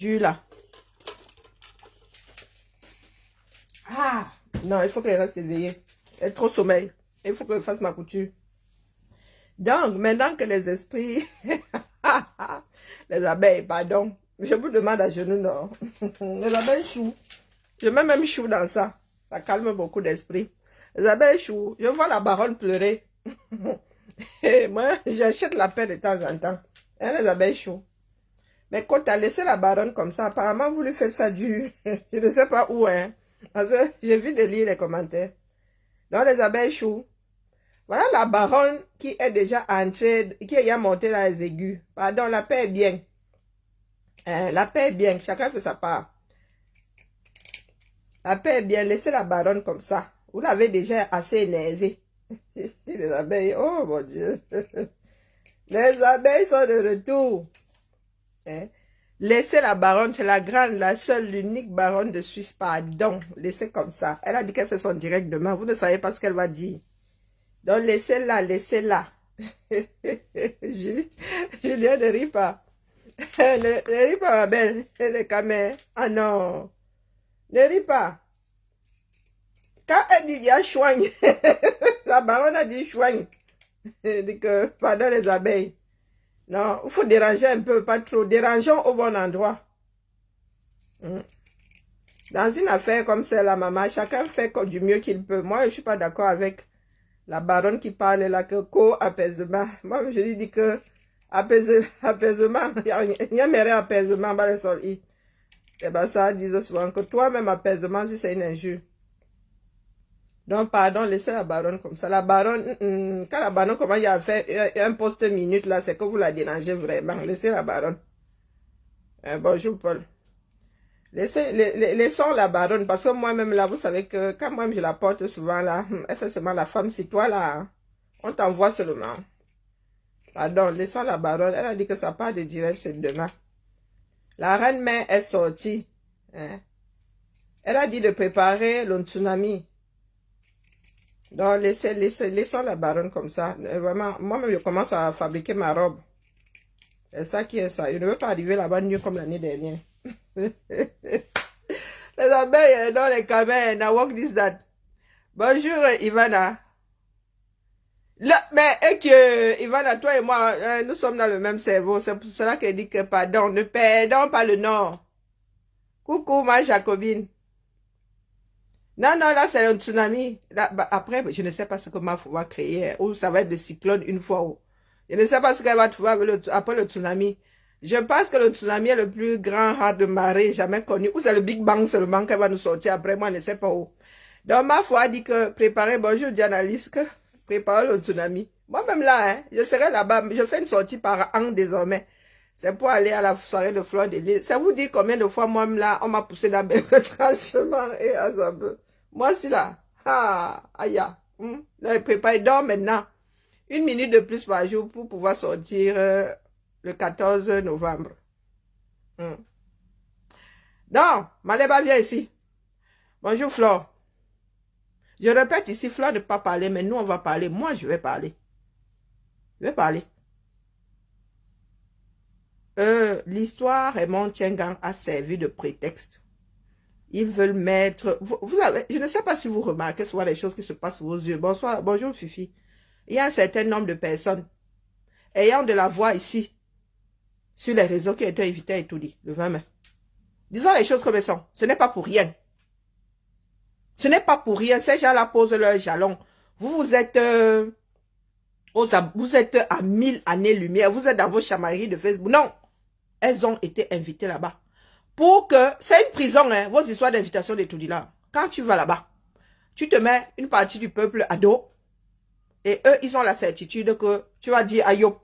jus là. Ah, non, il faut qu'elle reste éveillée. Elle est trop sommeil. Il faut qu'elle fasse ma couture. Donc, maintenant que les esprits, les abeilles, pardon, je vous demande à genoux, non. Les abeilles chou. Je mets même chou dans ça. Ça calme beaucoup d'esprit. Les abeilles chou. Je vois la baronne pleurer. Et moi, j'achète la paix de temps en temps. Hein, les abeilles chou. Mais quand tu as laissé la baronne comme ça, apparemment, vous lui faites ça dur. Je ne sais pas où, hein. Parce que j'ai vu de lire les commentaires. Donc, les abeilles chou. Voilà la baronne qui est déjà entrée, qui est montée dans les aigus. Pardon, la paix est bien. La paix est bien. Chacun fait sa part. La paix est bien. Laissez la baronne comme ça. Vous l'avez déjà assez énervé. Les abeilles, oh mon Dieu. Les abeilles sont de retour. Hein? Laissez la baronne, c'est la grande, la seule, l'unique baronne de Suisse. Pardon. Laissez comme ça. Elle a dit qu'elle fait son direct demain. Vous ne savez pas ce qu'elle va dire. Donc, laissez-la, laissez-la. Julien ne rit pas. Ne ris pas, ma belle. Les caméras. Ah non. Ne ris pas. Quand elle dit il y a chouigne, la baronne a dit chouigne. Elle dit que, pardon les abeilles. Non, il faut déranger un peu, pas trop. Dérangeons au bon endroit. Dans une affaire comme celle-là, maman, chacun fait du mieux qu'il peut. Moi, je ne suis pas d'accord avec la baronne qui parle là, que co-apaisement. Moi, je lui dis que apaisement, il n'y a même rien apaisement, bah, les sols. Et bien, ça disent souvent que toi-même, apaisement, si c'est une injure. Donc, pardon, laissez la baronne comme ça. La baronne, quand la baronne commence à faire un poste minute, là, c'est que vous la dérangez vraiment. Laissez la baronne. Bonjour, Paul. Laissons la baronne, parce que moi-même, là, vous savez que quand moi-même je la porte souvent, là, elle fait seulement la femme, c'est toi, là. Hein. On t'envoie seulement. Pardon, laissons la baronne. Elle a dit que ça part de direct, c'est demain. La reine-mère est sortie. Hein. Elle a dit de préparer le tsunami. Donc, laissons la baronne comme ça. Vraiment, moi-même, je commence à fabriquer ma robe. C'est ça qui est ça. Je ne veux pas arriver là-bas nu comme l'année dernière. Les abeilles dans les caméras, now walk this that. Bonjour, Ivana. Là, mais que Ivana, toi et moi, nous sommes dans le même cerveau. C'est pour cela qu'elle dit que pardon, ne perdons pas le nord. Coucou, ma Jacobine. Non, non, là, c'est un tsunami. Là, bah, après, je ne sais pas ce que ma va créer. Ou ça va être le cyclone une fois. Ou... Je ne sais pas ce qu'elle va trouver après le tsunami. Je pense que le tsunami est le plus grand raz de marée jamais connu. Ou c'est le Big Bang seulement qu'elle va nous sortir après. Moi, je ne sais pas où. Donc, ma foi dit que préparez, bonjour Dianalis, que préparez le tsunami. Moi-même là, hein, je serai là-bas. Je fais une sortie par an désormais. C'est pour aller à la soirée de Fleur de Lys. Ça vous dit combien de fois, moi-même là, on m'a poussé dans mes retranchements et à ça peu. Moi, si là. Ah, aïe. Là, préparez donc maintenant. 1 minute de plus par jour pour pouvoir sortir le 14 novembre. Donc, Maleba, viens ici. Bonjour, Flore. Je répète ici, Flore ne peut pas parler, mais nous, on va parler. Moi, je vais parler. Je vais parler. L'histoire Raymond Tchengang a servi de prétexte. Ils veulent mettre... Vous avez, je ne sais pas si vous remarquez souvent les choses qui se passent sous vos yeux. Bonsoir, bonjour Fifi. Il y a un certain nombre de personnes ayant de la voix ici, sur les réseaux qui ont été invités et tout dit, le 20 mai. Disons les choses comme elles sont. Ce n'est pas pour rien. Ce n'est pas pour rien. Ces gens-là posent leur jalon. Vous êtes à 1000 années-lumière. Vous êtes dans vos chamailleries de Facebook. Non. Elles ont été invitées là-bas. Pour que... C'est une prison, hein, vos histoires d'invitation de tout dit là. Quand tu vas là-bas, tu te mets une partie du peuple à dos. Et eux, ils ont la certitude que tu vas dire ayo.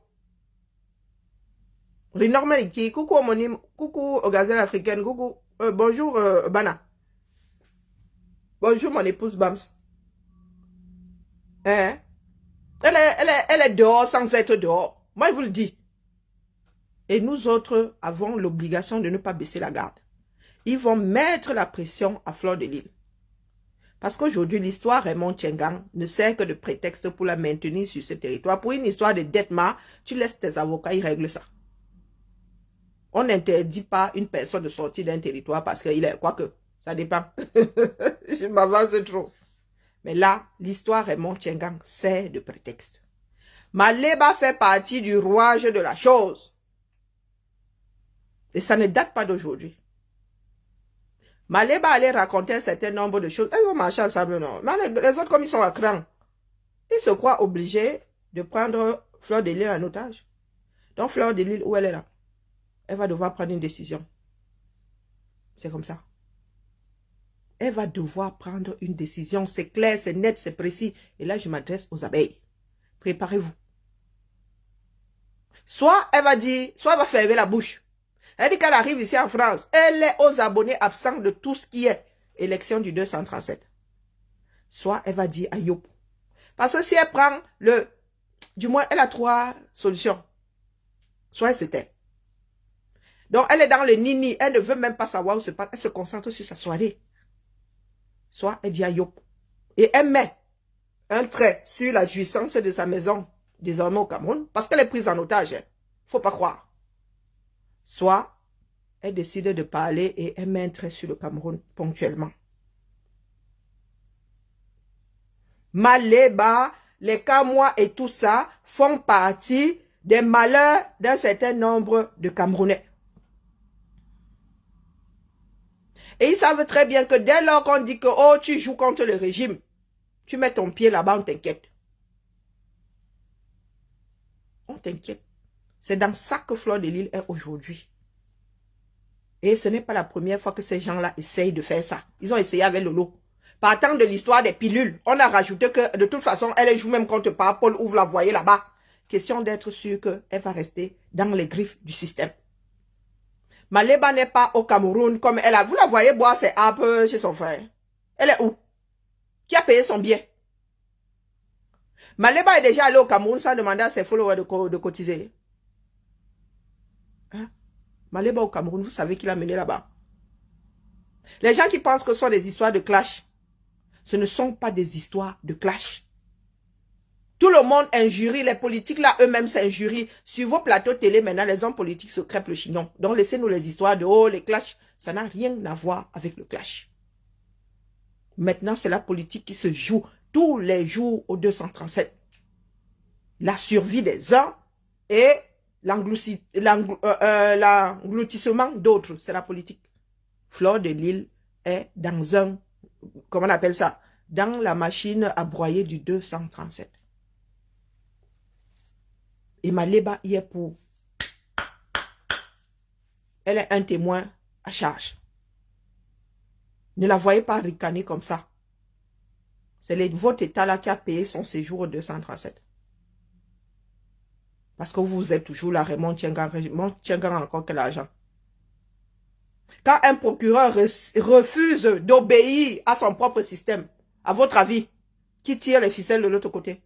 Normalité, coucou homonyme, coucou gazelle africaine, coucou, bonjour Bana. Bonjour mon épouse Bams. Hein? Elle est dehors sans être dehors. Moi, je vous le dis. Et nous autres avons l'obligation de ne pas baisser la garde. Ils vont mettre la pression à Fleur de Lys. Parce qu'aujourd'hui, l'histoire Raymond Tchengang ne sert que de prétexte pour la maintenir sur ce territoire. Pour une histoire de dette, tu laisses tes avocats, ils règlent ça. On n'interdit pas une personne de sortir d'un territoire parce qu'il est... Quoique, ça dépend. Je m'avance trop. Mais là, l'histoire Raymond Tchengang sert de prétexte. Maleba fait partie du rouage de la chose. Et ça ne date pas d'aujourd'hui. Maleba allait raconter un certain nombre de choses. Elles vont marcher ensemble, non. Mais les autres, comme ils sont à cran, ils se croient obligés de prendre Fleur de Lys en otage. Donc, Fleur de Lys, où elle est là? Elle va devoir prendre une décision. C'est comme ça. Elle va devoir prendre une décision. C'est clair, c'est net, c'est précis. Et là, je m'adresse aux abeilles. Préparez-vous. Soit elle va dire, soit elle va fermer la bouche. Elle dit qu'elle arrive ici en France. Elle est aux abonnés absents de tout ce qui est élection du 237. Soit elle va dire à Yop. Parce que si elle prend le... Du moins, elle a trois solutions. Soit elle s'éteint. Donc, elle est dans le nini. Elle ne veut même pas savoir où se passe. Elle se concentre sur sa soirée. Soit elle dit à Yop. Et elle met un trait sur la jouissance de sa maison, désormais au Cameroun, parce qu'elle est prise en otage. Faut pas croire. Soit elle décide de parler et elle met un trait sur le Cameroun ponctuellement. Maleba, les Camois et tout ça font partie des malheurs d'un certain nombre de Camerounais. Et ils savent très bien que dès lors qu'on dit que oh, tu joues contre le régime, tu mets ton pied là-bas, on t'inquiète. On t'inquiète. C'est dans ça que Fleur de Lys est aujourd'hui. Et ce n'est pas la première fois que ces gens-là essayent de faire ça. Ils ont essayé avec Lolo. Partant de l'histoire des pilules, on a rajouté que de toute façon, elle joue même contre Paul ouvre la voyez là-bas. Question d'être sûr qu'elle va rester dans les griffes du système. Maleba n'est pas au Cameroun comme elle a. Vous la voyez boire ses arbres chez son frère. Elle est où? Qui a payé son billet? Maleba est déjà allé au Cameroun sans demander à ses followers de cotiser. Hein? Maleba au Cameroun, vous savez qu'il a mené là-bas. Les gens qui pensent que ce sont des histoires de clash, ce ne sont pas des histoires de clash. Tout le monde injurie, les politiques là eux-mêmes s'injurient. Sur vos plateaux télé maintenant, les hommes politiques se crêpent le chignon. Donc laissez-nous les histoires de oh les clashs, ça n'a rien à voir avec le clash. Maintenant c'est la politique qui se joue tous les jours au 237. La survie des uns et l'engloutissement d'autres, c'est la politique. Fleur de Lys est dans un, comment on appelle ça, dans la machine à broyer du 237. Et Maleba y est pour. Elle est un témoin à charge. Ne la voyez pas ricaner comme ça. C'est votre État là qui a payé son séjour au 237. Parce que vous êtes toujours là, Raymond Tchengang. Raymond Tchengang a encore quel argent? Quand un procureur refuse d'obéir à son propre système, à votre avis, qui tire les ficelles de l'autre côté?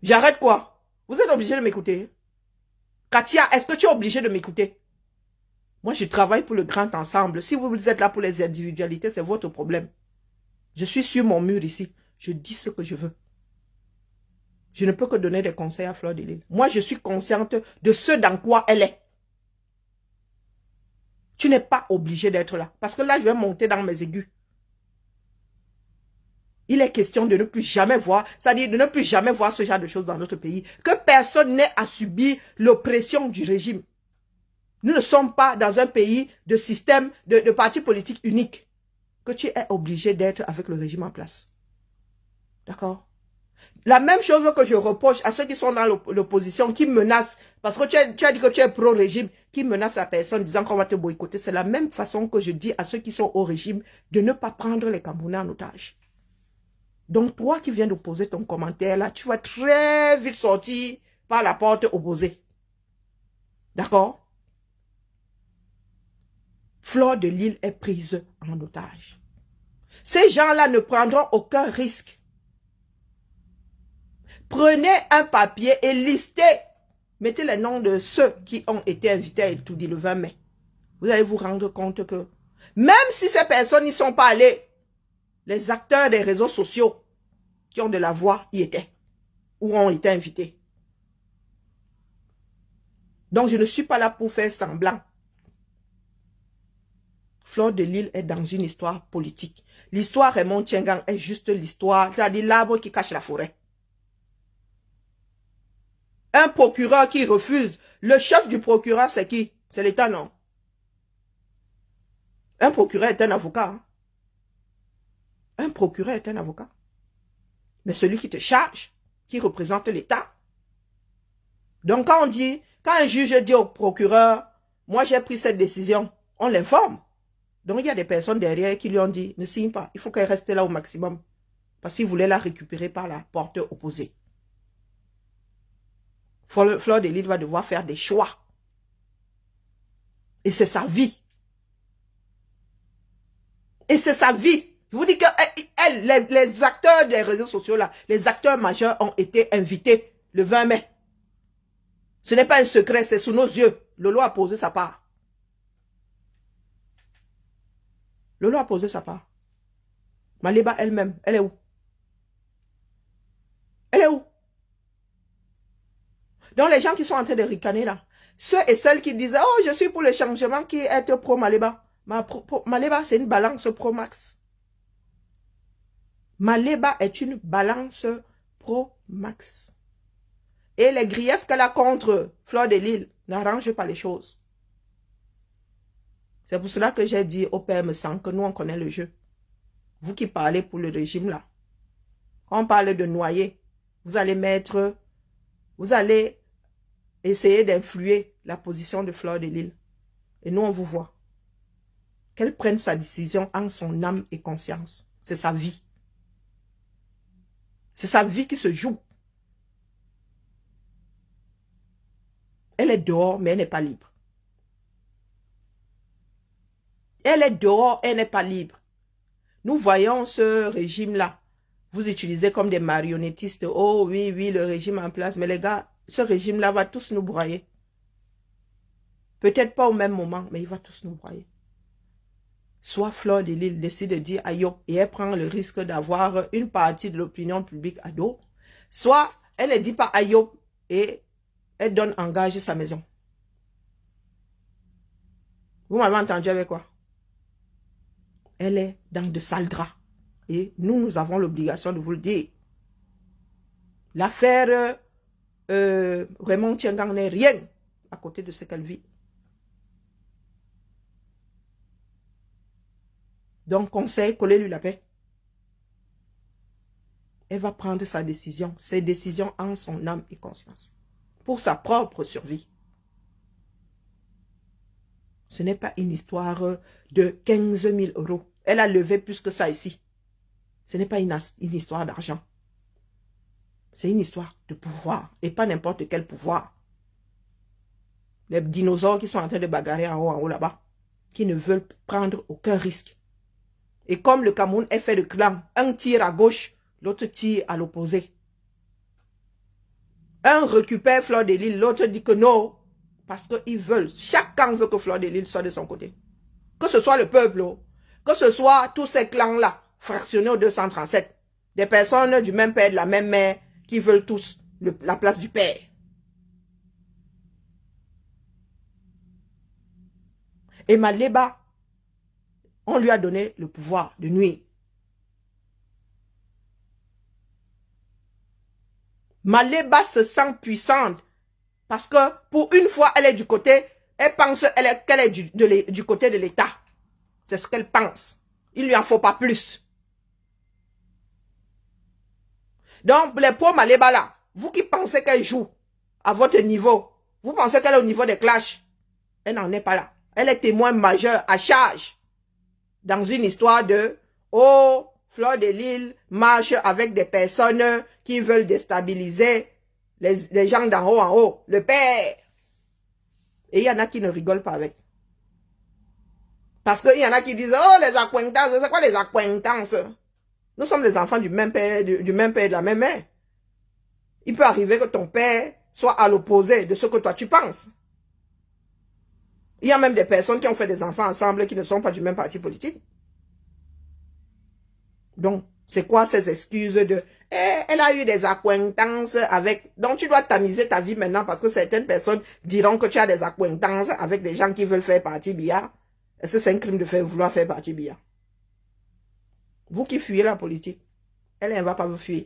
J'arrête quoi? Vous êtes obligé de m'écouter? Katia, est-ce que tu es obligé de m'écouter? Moi, je travaille pour le grand ensemble. Si vous êtes là pour les individualités, c'est votre problème. Je suis sur mon mur ici. Je dis ce que je veux. Je ne peux que donner des conseils à Fleur de Lys. Moi, je suis consciente de ce dans quoi elle est. Tu n'es pas obligé d'être là. Parce que là, je vais monter dans mes aigus. Il est question de ne plus jamais voir, c'est-à-dire de ne plus jamais voir ce genre de choses dans notre pays. Que personne n'ait à subir l'oppression du régime. Nous ne sommes pas dans un pays de système, de parti politique unique. Que tu es obligé d'être avec le régime en place. D'accord? La même chose que je reproche à ceux qui sont dans l'opposition, qui menacent, parce que tu as dit que tu es pro-régime, qui menacent la personne disant qu'on va te boycotter. C'est la même façon que je dis à ceux qui sont au régime de ne pas prendre les Camerounais en otage. Donc, toi qui viens de poser ton commentaire là, tu vas très vite sortir par la porte opposée. D'accord? Fleur de Lys est prise en otage. Ces gens-là ne prendront aucun risque. Prenez un papier et listez. Mettez les noms de ceux qui ont été invités à étudier le 20 mai. Vous allez vous rendre compte que même si ces personnes n'y sont pas allées, les acteurs des réseaux sociaux qui ont de la voix y étaient ou ont été invités. Donc, je ne suis pas là pour faire semblant. Fleur de Lille est dans une histoire politique. L'histoire Raymond Tchengang est juste l'histoire, c'est-à-dire l'arbre qui cache la forêt. Un procureur qui refuse, le chef du procureur, c'est qui? C'est l'État, non? Un procureur est un avocat. Hein? Un procureur est un avocat. Mais celui qui te charge, qui représente l'État. Donc quand on dit, quand un juge dit au procureur, moi j'ai pris cette décision, on l'informe. Donc il y a des personnes derrière qui lui ont dit, ne signe pas, il faut qu'elle reste là au maximum. Parce qu'il voulait la récupérer par la porte opposée. Fleur de Lille va devoir faire des choix. Et c'est sa vie. Et c'est sa vie. Je vous dis que les acteurs des réseaux sociaux, là, les acteurs majeurs ont été invités le 20 mai. Ce n'est pas un secret, c'est sous nos yeux. Lolo a posé sa part. Lolo a posé sa part. Maliba elle-même, elle est où? Elle est où? Donc les gens qui sont en train de ricaner là, ceux et celles qui disent « Oh, je suis pour le changement qui est pro-Maliba ». Maliba, c'est une balance pro-max. Maliba est une balance pro-max. Et les griefs qu'elle a contre Fleur de Lille n'arrangent pas les choses. C'est pour cela que j'ai dit au père Messan que nous on connaît le jeu. Vous qui parlez pour le régime là, quand on parle de noyer, vous allez essayer d'influer la position de Fleur de Lille. Et nous on vous voit. Qu'elle prenne sa décision en son âme et conscience. C'est sa vie. C'est sa vie qui se joue. Elle est dehors, mais elle n'est pas libre. Elle est dehors, elle n'est pas libre. Nous voyons ce régime-là. Vous utilisez comme des marionnettistes. Oh oui, oui, le régime en place. Mais les gars, ce régime-là va tous nous broyer. Peut-être pas au même moment, mais il va tous nous broyer. Soit Fleur de Lille décide de dire aïe et elle prend le risque d'avoir une partie de l'opinion publique à dos. Soit elle ne dit pas aïe et elle donne en gage sa maison. Vous m'avez entendu avec quoi? Elle est dans de sales draps. Et nous avons l'obligation de vous le dire. L'affaire Raymond Tchengang n'est rien à côté de ce qu'elle vit. Donc, conseil, collez-lui la paix. Elle va prendre sa décision, ses décisions en son âme et conscience. Pour sa propre survie. Ce n'est pas une histoire de 15 000 €. Elle a levé plus que ça ici. Ce n'est pas une histoire d'argent. C'est une histoire de pouvoir. Et pas n'importe quel pouvoir. Les dinosaures qui sont en train de bagarrer en haut là-bas. Qui ne veulent prendre aucun risque. Et comme le Cameroun est fait de clans, un tire à gauche, l'autre tire à l'opposé. Un récupère Fleur de Lille, l'autre dit que non. Parce qu'ils veulent, chaque camp veut que Fleur de Lille soit de son côté. Que ce soit le peuple, que ce soit tous ces clans-là, fractionnés au 237. Des personnes du même père, de la même mère, qui veulent tous la place du père. Et Maliba, on lui a donné le pouvoir de nuire. Maliba se sent puissante parce que pour une fois, elle est du côté, elle pense qu'elle est du côté de l'État. C'est ce qu'elle pense. Il ne lui en faut pas plus. Donc, les pauvres Maliba là, vous qui pensez qu'elle joue à votre niveau, vous pensez qu'elle est au niveau des clashs, elle n'en est pas là. Elle est témoin majeur à charge dans une histoire de « Oh, Fleur de Lille marche avec des personnes qui veulent déstabiliser les gens d'en haut en haut, le père. » Et il y en a qui ne rigolent pas avec. Parce qu'il y en a qui disent « Oh, les accointances, c'est quoi les accointances? Nous sommes les enfants du même père, du même père et de la même mère. Il peut arriver que ton père soit à l'opposé de ce que toi tu penses. » Il y a même des personnes qui ont fait des enfants ensemble qui ne sont pas du même parti politique. Donc, C'est quoi ces excuses de elle a eu des accointances avec... Donc tu dois tamiser ta vie maintenant parce que certaines personnes diront que tu as des accointances avec des gens qui veulent faire partie BIA. Est-ce que c'est un crime de vouloir faire partie BIA? Vous qui fuyez la politique, elle ne va pas vous fuir.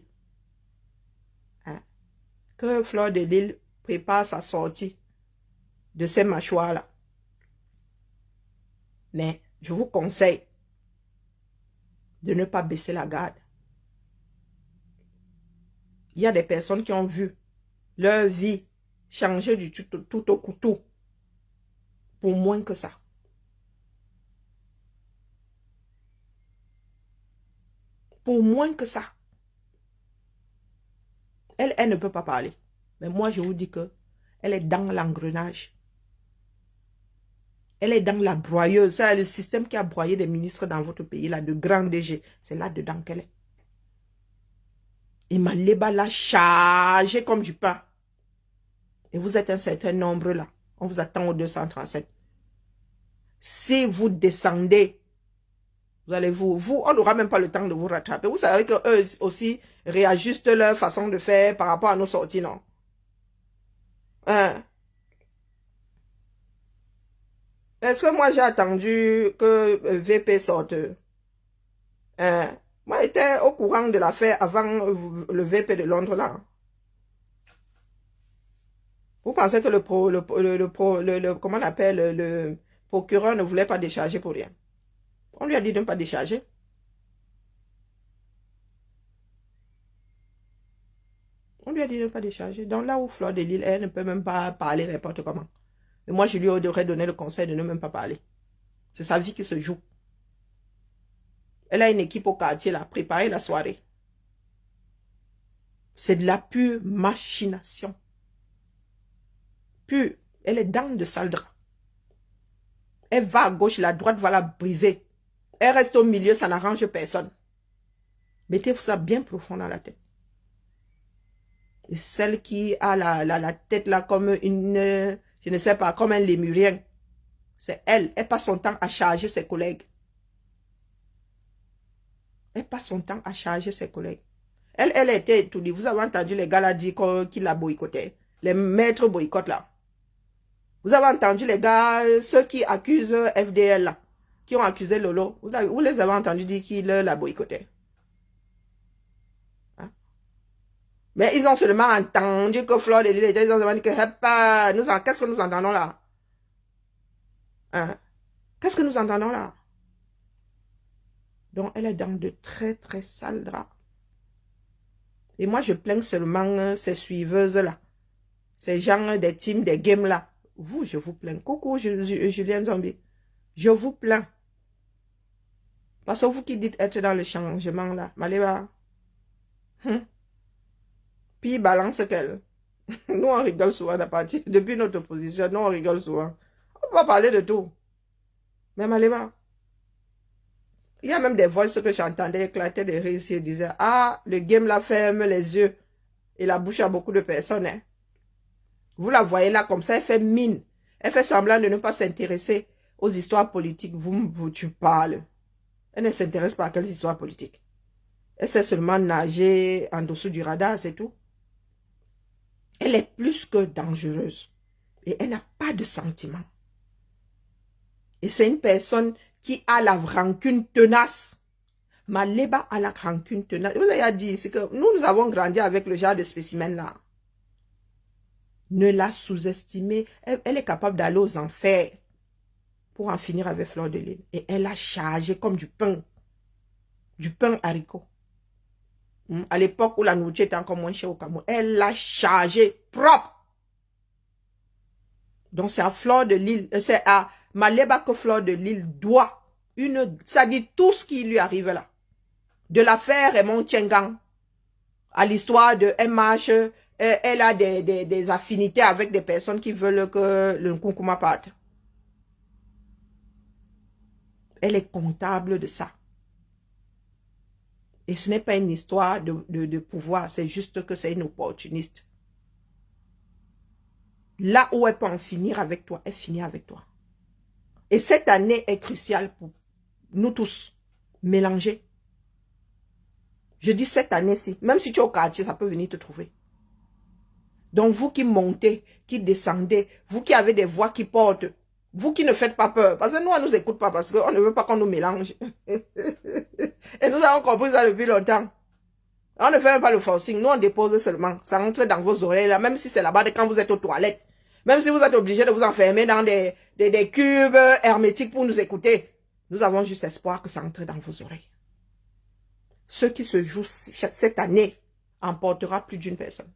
Hein? Que Fleur de Lys prépare sa sortie de ces mâchoires-là. Mais je vous conseille de ne pas baisser la garde. Il y a des personnes qui ont vu leur vie changer du tout au couteau pour moins que ça. Pour moins que ça. Elle ne peut pas parler. Mais moi, je vous dis que elle est dans l'engrenage. Elle est dans la broyeuse. C'est le système qui a broyé des ministres dans votre pays, là, de grands DG. C'est là-dedans qu'elle est. Et Maliba l'a chargé comme du pain. Et vous êtes un certain nombre là. On vous attend au 237. Si vous descendez, vous allez on n'aura même pas le temps de vous rattraper. Vous savez qu'eux aussi réajustent leur façon de faire par rapport à nos sorties, non? Hein? Est-ce que moi j'ai attendu que VP sorte? Hein? Moi j'étais au courant de l'affaire avant le VP de Londres là. Vous pensez que comment on appelle, le procureur ne voulait pas décharger pour rien? On lui a dit de ne pas décharger. On lui a dit de ne pas décharger. Donc là où Fleur de Lys, elle ne peut même pas parler n'importe comment. Et moi, je lui aurais donné le conseil de ne même pas parler. C'est sa vie qui se joue. Elle a une équipe au quartier là, préparer la soirée. C'est de la pure machination. Pure. Elle est dans de sale drap. Elle va à gauche, la droite va la briser. Elle reste au milieu, ça n'arrange personne. Mettez-vous ça bien profond dans la tête. Et celle qui a la tête là comme une, je ne sais pas, comme un lémurien, c'est elle. Elle passe son temps à charger ses collègues. Elle passe son temps à charger ses collègues. Elle était étourdie. Vous avez entendu les gars là dire qu'il la boycottait. Les maîtres boycottent là. Vous avez entendu les gars, ceux qui accusent FDL là, qui ont accusé Lolo. Vous les avez entendus dire qu'il la boycottait. Hein? Mais ils ont seulement entendu que Fleur de Lys était, ils ont demandé que qu'est-ce que nous entendons là? Hein? Qu'est-ce que nous entendons là? Donc elle est dans de très très sales draps. Et moi je plains seulement ces suiveuses là. Ces gens des teams, des games là. Vous, je vous plains. Coucou, Julien Zombie. Je vous plains. Parce que vous qui dites être dans le changement là, Maléba. Puis balance qu'elle. Nous, on rigole souvent à partir. Depuis notre position, nous, on rigole souvent. On va parler de tout. Mais Maléba, il y a même des voices que j'entendais éclater des rires et disaient, ah, le game là ferme les yeux et la bouche à beaucoup de personnes. Hein. Vous la voyez là comme ça, elle fait mine. Elle fait semblant de ne pas s'intéresser aux histoires politiques. Tu parles. Elle ne s'intéresse pas à quelles histoires politiques. Elle sait seulement nager en dessous du radar, c'est tout. Elle est plus que dangereuse. Et elle n'a pas de sentiments. Et c'est une personne qui a la rancune tenace. Maliba a la rancune tenace. Vous avez dit, c'est que nous avons grandi avec le genre de spécimen là. Ne la sous-estimez. Elle est capable d'aller aux enfers pour en finir avec Fleur de Lys. Et elle a chargé comme du pain haricot. À l'époque où la nourriture était encore moins chère au Cameroun, elle l'a chargé propre. Donc c'est à Fleur de Lys, c'est à Maliba que Fleur de Lys doit ça dit tout ce qui lui arrive là. De l'affaire Raymond Tchengang à l'histoire de MH, elle a des affinités avec des personnes qui veulent que le Nkunkuma parte. Elle est comptable de ça. Et ce n'est pas une histoire de pouvoir, c'est juste que c'est une opportuniste. Là où elle peut en finir avec toi, elle finit avec toi. Et cette année est cruciale pour nous tous. Mélanger. Je dis cette année-ci. Même si tu es au quartier, ça peut venir te trouver. Donc, vous qui montez, qui descendez, vous qui avez des voix qui portent, vous qui ne faites pas peur. Parce que nous, on ne nous écoute pas parce qu'on ne veut pas qu'on nous mélange. Et nous avons compris ça depuis longtemps. On ne fait même pas le forcing. Nous, on dépose seulement. Ça rentre dans vos oreilles, là, même si c'est là-bas quand vous êtes aux toilettes. Même si vous êtes obligé de vous enfermer dans des cubes hermétiques pour nous écouter. Nous avons juste espoir que ça entre dans vos oreilles. Ce qui se joue cette année emportera plus d'une personne.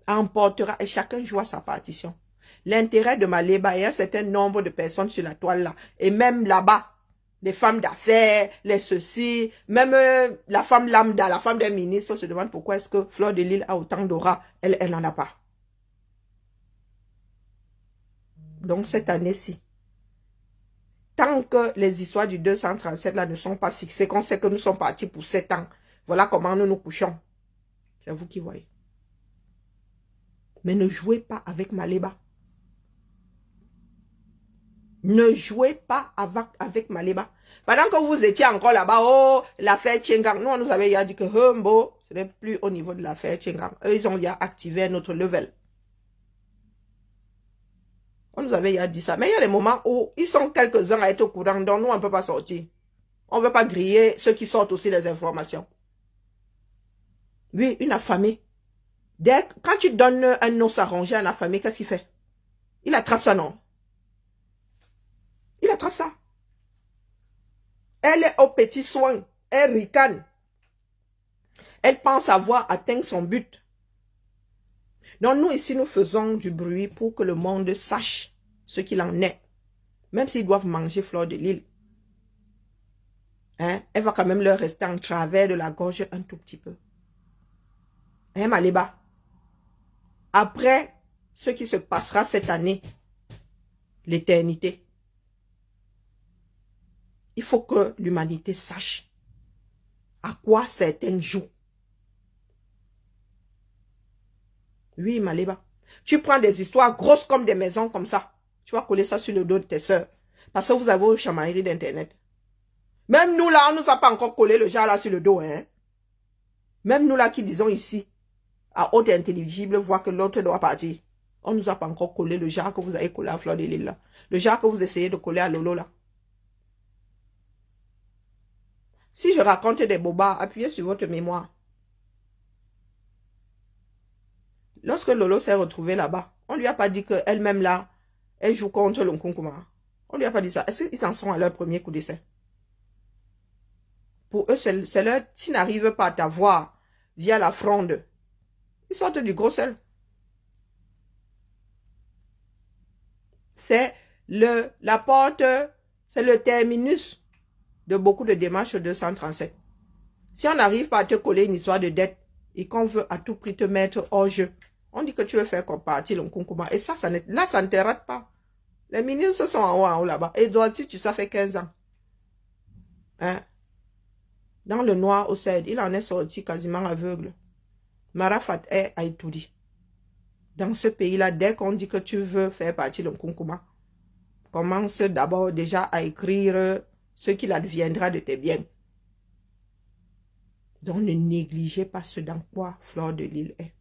Emportera et chacun joue à sa partition. L'intérêt de Maleba, il y a un certain nombre de personnes sur la toile là. Et même là-bas, les femmes d'affaires, les ceci, même la femme lambda, la femme d'un ministre se demande pourquoi est-ce que Fleur de Lys a autant d'aura. Elle n'en a pas. Donc cette année-ci, tant que les histoires du 237 là ne sont pas fixées, qu'on sait que nous sommes partis pour 7 ans, voilà comment nous nous couchons. C'est vous qui voyez. Mais ne jouez pas avec Maleba. Ne jouez pas avec Maleba. Pendant que vous étiez encore là-bas, oh, l'affaire Tchengang, nous, on nous avait dit que ce n'est plus au niveau de l'affaire Tchengang. Eux, ils ont déjà activé notre level. On nous avait dit ça. Mais il y a des moments où ils sont quelques-uns à être au courant, donc nous, on ne peut pas sortir. On ne veut pas griller ceux qui sortent aussi les informations. Oui, une affamée. Quand tu donnes un os à ronger à un affamé, qu'est-ce qu'il fait? Il attrape ça, non? Il attrape ça. Elle est au petit soin. Elle ricane. Elle pense avoir atteint son but. Donc nous ici, nous faisons du bruit pour que le monde sache ce qu'il en est. Même s'ils doivent manger Fleur de Lys. Hein? Elle va quand même leur rester en travers de la gorge un tout petit peu. Hein, Maleba? Après ce qui se passera cette année, l'éternité, il faut que l'humanité sache à quoi certaines jouent. Oui, Maleba. Tu prends des histoires grosses comme des maisons comme ça. Tu vas coller ça sur le dos de tes soeurs. Parce que vous avez une chamaillerie d'Internet. Même nous là, on ne nous a pas encore collé le genre là sur le dos. Hein? Même nous là qui disons ici, à haute intelligible, voit que l'autre doit partir. On ne nous a pas encore collé le genre que vous avez collé à Fleur de Lys là. Le genre que vous essayez de coller à Lolo là. Si je raconte des bobas, appuyez sur votre mémoire. Lorsque Lolo s'est retrouvée là-bas, on ne lui a pas dit qu'elle-même là, elle joue contre l'Nkunkuma. On ne lui a pas dit ça. Est-ce qu'ils en sont à leur premier coup d'essai? Pour eux, c'est leur... S'ils n'arrivent pas à t'avoir via la fronde, ils sortent du gros sel. C'est la porte, c'est le terminus de beaucoup de démarches 237. Si on n'arrive pas à te coller une histoire de dette et qu'on veut à tout prix te mettre hors jeu, on dit que tu veux faire comme partie l'Nkunkuma. Et ça là, ça ne te rate pas. Les ministres sont en haut là-bas. Et toi, tu ça fait 15 ans. Hein? Dans le noir au CED, il en est sorti quasiment aveugle. Marafat est à Itoudi. Dans ce pays-là, dès qu'on dit que tu veux faire partie de l'Nkunkuma, commence d'abord déjà à écrire ce qu'il adviendra de tes biens. Donc ne négligez pas ce dans quoi Fleur de Lys est.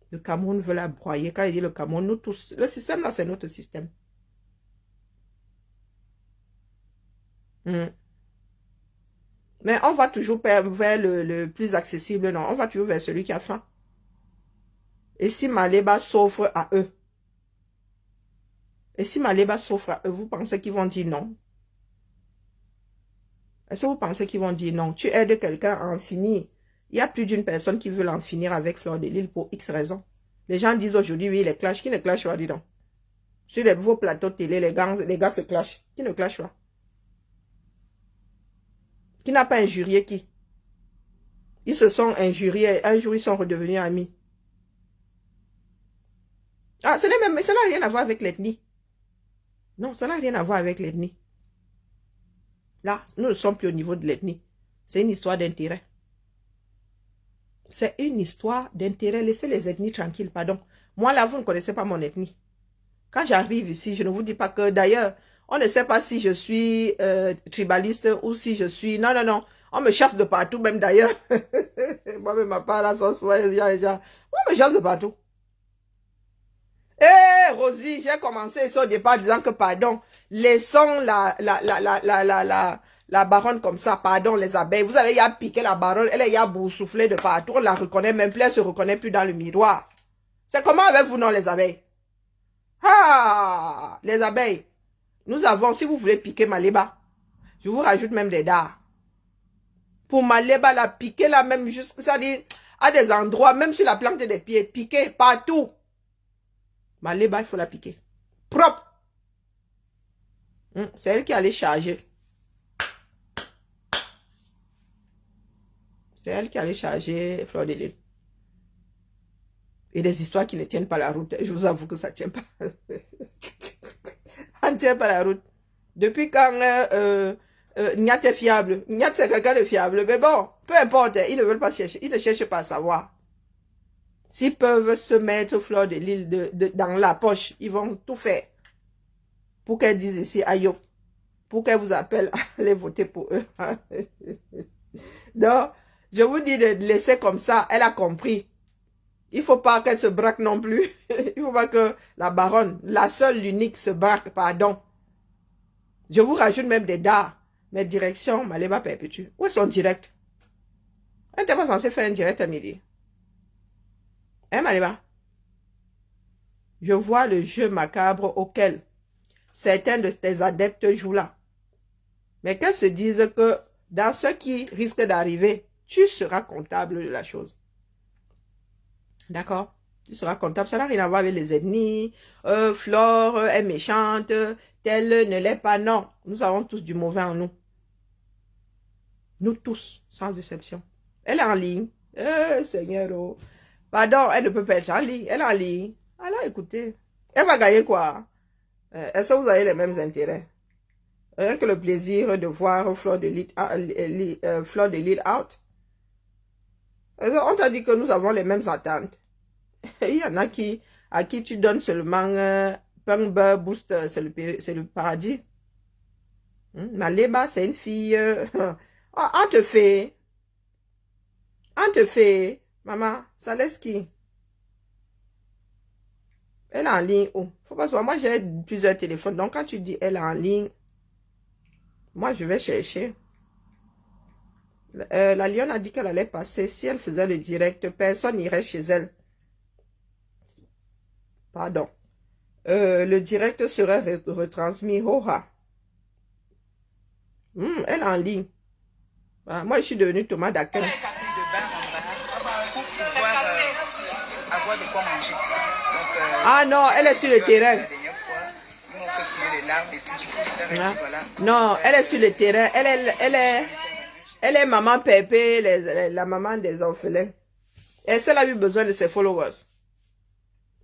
Le Cameroun veut la broyer. Quand il dit le Cameroun, nous tous, le système là, c'est notre système. Mais on va toujours vers le plus accessible, non. On va toujours vers celui qui a faim. Et si Maleba s'offre à eux, vous pensez qu'ils vont dire non? Est-ce que vous pensez qu'ils vont dire non? Tu aides quelqu'un à en finir. Il y a plus d'une personne qui veut en finir avec Fleur de Lys pour X raisons. Les gens disent aujourd'hui, oui, les clashs. Qui ne clash pas, dis donc? Sur les nouveaux plateaux de télé, les gars se clashent. Qui ne clash pas? Qui n'a pas injurié qui? Ils se sont injuriés. Un jour, ils sont redevenus amis. Ah, ça n'a rien à voir avec l'ethnie. Non, ça n'a rien à voir avec l'ethnie. Là, nous ne sommes plus au niveau de l'ethnie. C'est une histoire d'intérêt. C'est une histoire d'intérêt. Laissez les ethnies tranquilles, pardon. Moi, là, vous ne connaissez pas mon ethnie. Quand j'arrive ici, je ne vous dis pas que, d'ailleurs, On ne sait pas si je suis tribaliste ou si je suis... Non, non, non. On me chasse de partout, même d'ailleurs. Moi-même, ma part, là, on me chasse de partout. Eh, Rosie, j'ai commencé ça au départ disant que, pardon, laissons la baronne comme ça, pardon, les abeilles. Vous avez, il y a piqué la baronne, elle y a boursouflé de partout, on la reconnaît même plus, elle se reconnaît plus dans le miroir. C'est comment avec vous, non, les abeilles? Ah, les abeilles. Nous avons, si vous voulez piquer Maléba, je vous rajoute même des dards. Pour Maléba, la piquer là même, juste, ça dit, à des endroits, même sur la plante des pieds, piquer partout. Maléba, il faut la piquer. Propre. C'est elle qui allait charger. C'est elle qui allait charger Fleur de Lys. Et des histoires qui ne tiennent pas la route. Je vous avoue que ça ne tient pas. Ça ne tient pas la route. Depuis quand Niat est fiable. Niat, c'est quelqu'un de fiable. Mais bon, peu importe. Ils ne veulent pas chercher. Ils ne cherchent pas à savoir. S'ils peuvent se mettre Fleur de Lys dans la poche, ils vont tout faire. Pour qu'elle dise ici, aïe, pour qu'elle vous appelle à aller voter pour eux. Donc, je vous dis de laisser comme ça. Elle a compris. Il ne faut pas qu'elle se braque non plus. Il ne faut pas que la baronne, la seule, l'unique, se braque, pardon. Je vous rajoute même des dards. Mais direction, Maléba Perpétue. Où est son direct? Elle n'était pas censée faire un direct à midi. Hein, Maléba? Je vois le jeu macabre auquel certains de tes adeptes jouent là. Mais qu'elles se disent que dans ce qui risque d'arriver, tu seras comptable de la chose. D'accord? Tu seras comptable. Ça n'a rien à voir avec les ethnies. Flore est méchante. Telle ne l'est pas. Non. Nous avons tous du mauvais en nous. Nous tous, sans exception. Elle est en ligne. Seigneur. Oh. Pardon, elle ne peut pas être en ligne. Elle est en ligne. Alors écoutez. Elle va gagner quoi? Est-ce que vous avez les mêmes intérêts? Rien que le plaisir de voir Fleur de Lys out. On t'a dit que nous avons les mêmes attentes. Il y en a à qui tu donnes seulement Punk Bear Boost, c'est le paradis. Maléba, c'est une fille. On te fait. Maman, ça laisse qui? Elle est en ligne. Oh, faut pas savoir. Moi, j'ai plusieurs téléphones. Donc, quand tu dis elle est en ligne, moi, je vais chercher. La lionne a dit qu'elle allait passer. Si elle faisait le direct, personne n'irait chez elle. Pardon. Le direct serait retransmis. Elle est en ligne. Ah, moi, je suis devenue Thomas d'Aquin. Elle est passée de bar en bar pour pouvoir avoir de quoi manger. Donc, ah non, elle est sur le terrain. La dernière fois, nous on fait couler les larmes et tout. Du coup, je leur ai dit, voilà. Non, elle est sur le terrain. Elle est maman Pépé, la maman des orphelins. Est-ce qu'elle a eu besoin de ses followers?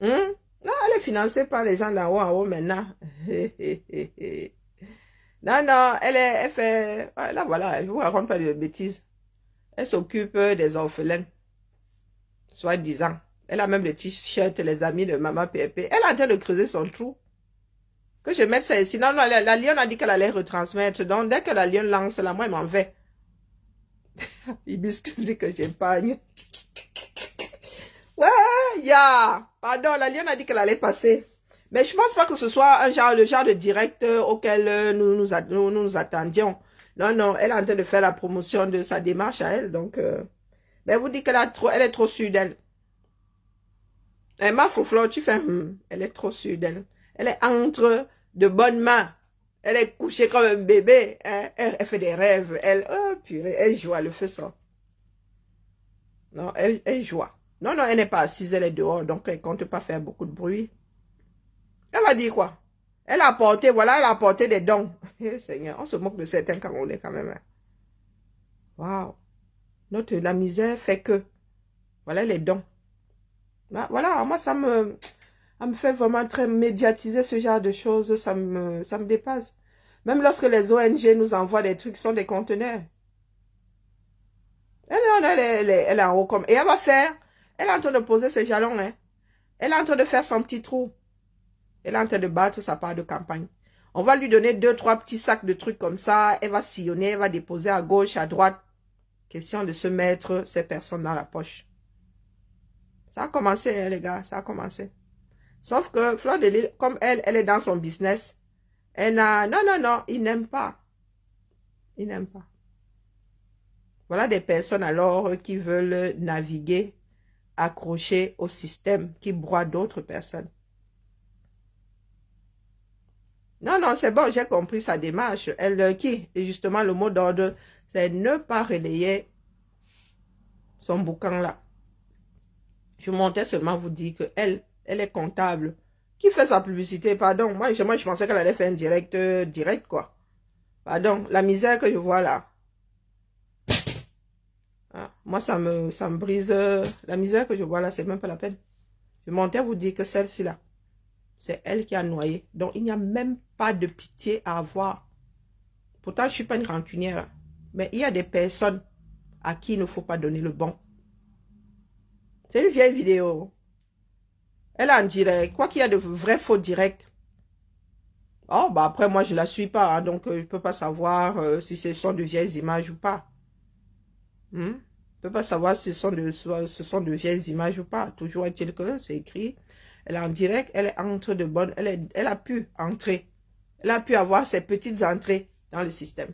Non, elle est financée par les gens d'en haut en haut maintenant. Non, non, elle fait... Là, voilà, je vous raconte pas de bêtises. Elle s'occupe des orphelins. Soi-disant. Elle a même le t-shirt, les amis de maman Pépé. Elle est en train de creuser son trou. Que je mette ça ici. Non, non, la lionne a dit qu'elle allait retransmettre. Donc, dès que la lionne lance là, moi, il m'en fait. Hibiscus dit que j'épargne. Ouais, Pardon, la lionne a dit qu'elle allait passer. Mais je pense pas que ce soit le genre de direct auquel nous nous attendions. Non, non, elle est en train de faire la promotion de sa démarche à elle. Donc, mais vous dites elle est trop sûre d'elle. Ma Flore, tu fais elle est trop sûre d'elle. Elle est entre de bonnes mains. Elle est couchée comme un bébé. Hein? Elle fait des rêves. Oh purée, elle joue, elle fait ça. Non, elle joue. Non, non, elle n'est pas assise, elle est dehors. Donc, elle ne compte pas faire beaucoup de bruit. Elle va dire quoi? Elle a apporté, voilà, elle a apporté des dons. Seigneur, on se moque de certains Camerounais quand même. Waouh. La misère fait que. Voilà les dons. Voilà, moi, ça me fait vraiment très médiatiser ce genre de choses. Ça me dépasse. Même lorsque les ONG nous envoient des trucs, sont des conteneurs. Elle est en haut comme... Et elle va faire... Elle est en train de poser ses jalons. Hein. Elle est en train de faire son petit trou. Elle est en train de battre sa part de campagne. On va lui donner 2, 3 petits sacs de trucs comme ça. Elle va sillonner, elle va déposer à gauche, à droite. Question de se mettre ces personnes dans la poche. Ça a commencé, hein, les gars, ça a commencé. Sauf que Fleur de Lys, comme elle est dans son business, elle n'a... Non, non, non, il n'aime pas. Il n'aime pas. Voilà des personnes alors qui veulent naviguer, accrocher au système, qui broient d'autres personnes. Non, non, c'est bon, j'ai compris sa démarche. Elle, et justement, le mot d'ordre, c'est ne pas relayer son boucan là. Je montais seulement vous dire que elle est comptable. Qui fait sa publicité, pardon. Moi, je pensais qu'elle allait faire un direct, quoi. Pardon, la misère que je vois là. Ah, moi, ça me brise. La misère que je vois là, c'est même pas la peine. Je montais vous dire que celle-ci là, c'est elle qui a noyé. Donc, il n'y a même pas de pitié à avoir. Pourtant, je ne suis pas une rancunière. Mais il y a des personnes à qui il ne faut pas donner le bon. C'est une vieille vidéo. Elle est en direct. Quoi qu'il y a de vrais faux directs. Oh, bah après, moi, je ne la suis pas. Hein, donc, je ne peux pas savoir si ce sont de vieilles images ou pas. Je ne peux pas savoir si ce sont de vieilles images ou pas. Toujours est-il que c'est écrit. Elle est en direct. Elle est entre de bonnes. Elle a pu entrer. Elle a pu avoir ses petites entrées dans le système.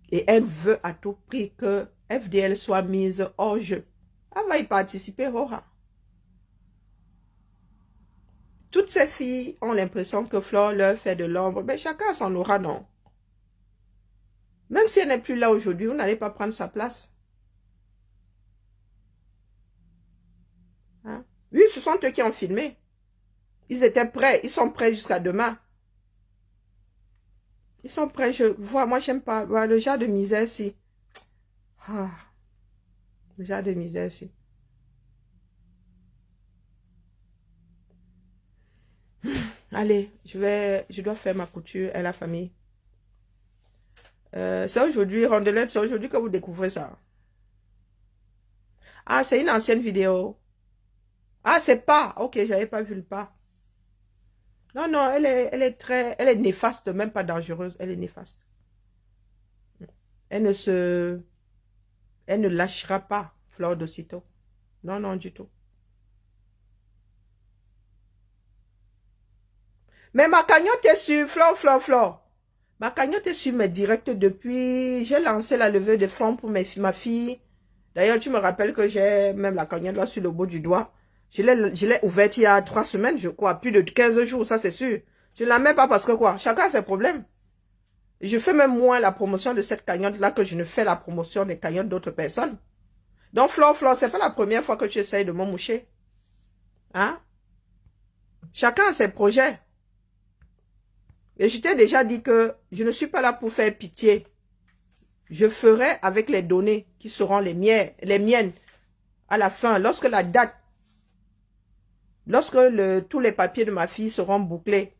Et elle veut à tout prix que FDL soit mise hors jeu. Elle va y participer, Rora. Toutes ces filles ont l'impression que Flore leur fait de l'ombre. Mais chacun s'en aura, non. Même si elle n'est plus là aujourd'hui, vous n'allez pas prendre sa place. Hein? Oui, ce sont eux qui ont filmé. Ils étaient prêts. Ils sont prêts jusqu'à demain. Ils sont prêts. Je vois, moi, j'aime pas. Voilà, le genre de misère, si. Ah, le genre de misère, si. Allez, je dois faire ma couture et la famille. C'est aujourd'hui, Rondelette, c'est aujourd'hui que vous découvrez ça. Ah, c'est une ancienne vidéo. Ah, c'est pas. Ok, j'avais pas vu le pas. Non, non, elle est néfaste, même pas dangereuse. Elle est néfaste. Elle ne lâchera pas Flore d'aussitôt. Non, non, du tout. Mais ma cagnotte est sur Flore. Ma cagnotte est sur mes directs depuis... J'ai lancé la levée de fonds pour ma fille. D'ailleurs, tu me rappelles que j'ai même la cagnotte là sur le bout du doigt. Je l'ai ouverte il y a 3 semaines, je crois. Plus de 15 jours, ça c'est sûr. Je ne la mets pas parce que quoi? Chacun a ses problèmes. Je fais même moins la promotion de cette cagnotte là que je ne fais la promotion des cagnottes d'autres personnes. Donc, Flore, c'est pas la première fois que tu essayes de me moucher. Hein? Chacun a ses projets. Et je t'ai déjà dit que je ne suis pas là pour faire pitié. Je ferai avec les données qui seront les miennes à la fin, lorsque la date, lorsque tous les papiers de ma fille seront bouclés.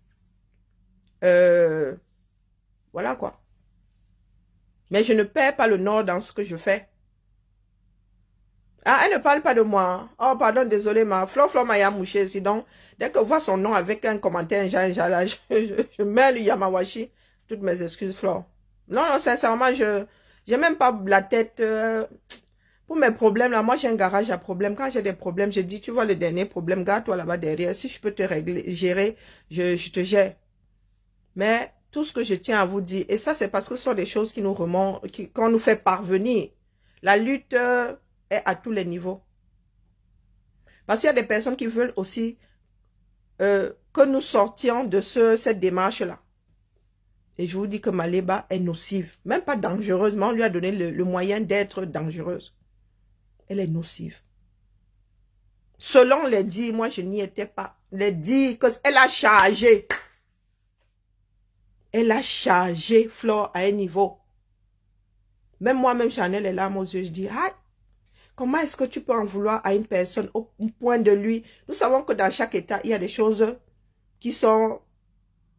Voilà quoi. Mais je ne perds pas le nord dans ce que je fais. Ah, elle ne parle pas de moi. Oh, pardon, désolé, ma Flore m'a mouché ici. Donc, dès que je vois son nom avec un commentaire, je mets le Yamawashi. Toutes mes excuses, Flore. Non, non, sincèrement, je n'ai même pas la tête pour mes problèmes. Là, moi, j'ai un garage à problèmes. Quand j'ai des problèmes, je dis, tu vois le dernier problème, garde-toi là-bas derrière. Si je peux te gérer, je te gère. Mais tout ce que je tiens à vous dire, et ça, c'est parce que ce sont des choses qui nous remontent, qu'on nous fait parvenir. La lutte est à tous les niveaux. Parce qu'il y a des personnes qui veulent aussi que nous sortions de cette démarche-là. Et je vous dis que Maléba est nocive. Même pas dangereuse, mais on lui a donné le moyen d'être dangereuse. Elle est nocive. Selon les dires, moi je n'y étais pas. Les dires qu'elle a chargé. Elle a chargé Flore à un niveau. Même moi-même, j'en ai les larmes aux yeux. Je dis, ah, comment est-ce que tu peux en vouloir à une personne au point de lui? Nous savons que dans chaque état, il y a des choses qui sont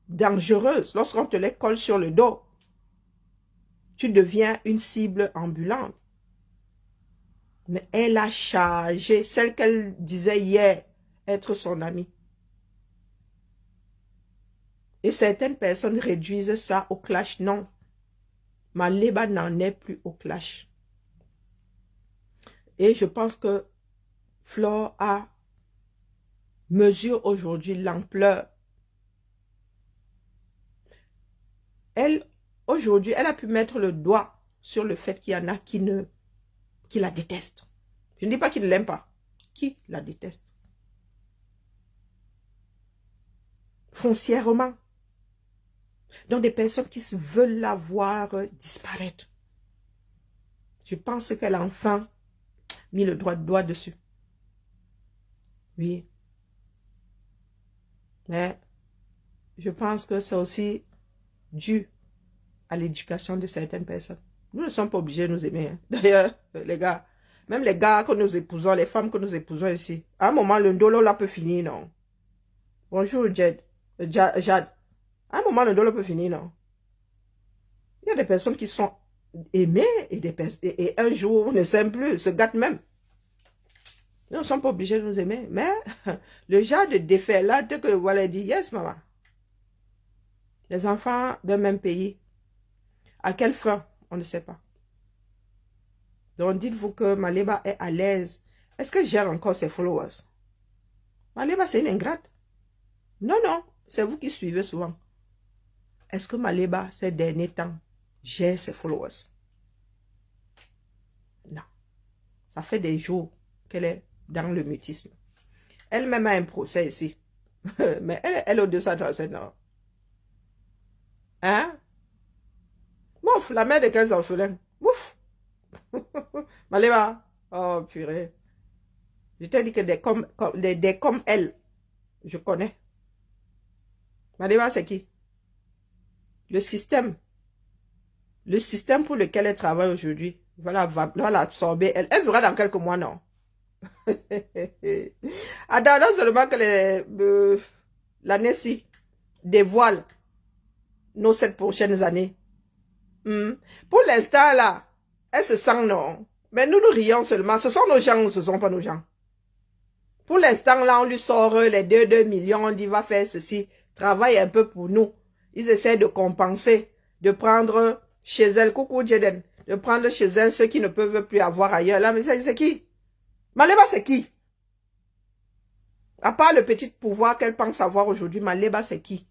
dangereuses. Lorsqu'on te les colle sur le dos, tu deviens une cible ambulante. Mais elle a chargé celle qu'elle disait hier être son amie. Et certaines personnes réduisent ça au clash. Non. Maliba n'en est plus au clash. Et je pense que Flore mesure aujourd'hui l'ampleur. Aujourd'hui, elle a pu mettre le doigt sur le fait qu'il y en a qui la détestent. Je ne dis pas qu'ils ne l'aiment pas. Qui la détestent? Foncièrement. Donc des personnes qui veulent la voir disparaître. Je pense qu'elle a enfin mis le doigt dessus. Oui. Mais je pense que c'est aussi dû à l'éducation de certaines personnes. Nous ne sommes pas obligés de nous aimer. Hein. D'ailleurs, les gars, même les gars que nous épousons, les femmes que nous épousons ici, à un moment, le ndolo là peut finir, non? Bonjour, Jade. À un moment, le ndolo peut finir, non? Il y a des personnes qui sont aimées et un jour, on ne s'aime plus, se gâtent même. Nous ne sommes pas obligés de nous aimer. Mais le genre de défait là, dès que voilà, dit yes, maman. Les enfants d'un même pays, à quelle fin? On ne sait pas. Donc, dites-vous que Maliba est à l'aise. Est-ce qu'elle gère encore ses followers? Maliba, c'est une ingrate. Non, non, c'est vous qui suivez souvent. Est-ce que Maliba, ces derniers temps, gère ses followers? Non. Ça fait des jours qu'elle est dans le mutisme. Elle-même a un procès ici. Mais elle est au 237 ans. Hein? Mouf, la mère de 15 orphelins. Mouf. Maliba. Oh, purée. Je t'ai dit que des comme elle, je connais. Maliba, c'est qui? Le système. Le système pour lequel elle travaille aujourd'hui. Voilà, va l'absorber. Elle verra dans quelques mois, non? Attendons seulement que l'année-ci dévoile nos 7 prochaines années. Pour l'instant, là, elle se sent non. Mais nous rions seulement. Ce sont nos gens ou ce ne sont pas nos gens. Pour l'instant, là, on lui sort les 2 millions. On dit, va faire ceci. Travaille un peu pour nous. Ils essaient de compenser, de prendre chez elle, coucou Jeden, de prendre chez elle ceux qui ne peuvent plus avoir ailleurs. Là, mais c'est qui? Maliba, c'est qui? À part le petit pouvoir qu'elle pense avoir aujourd'hui, Maliba, c'est qui?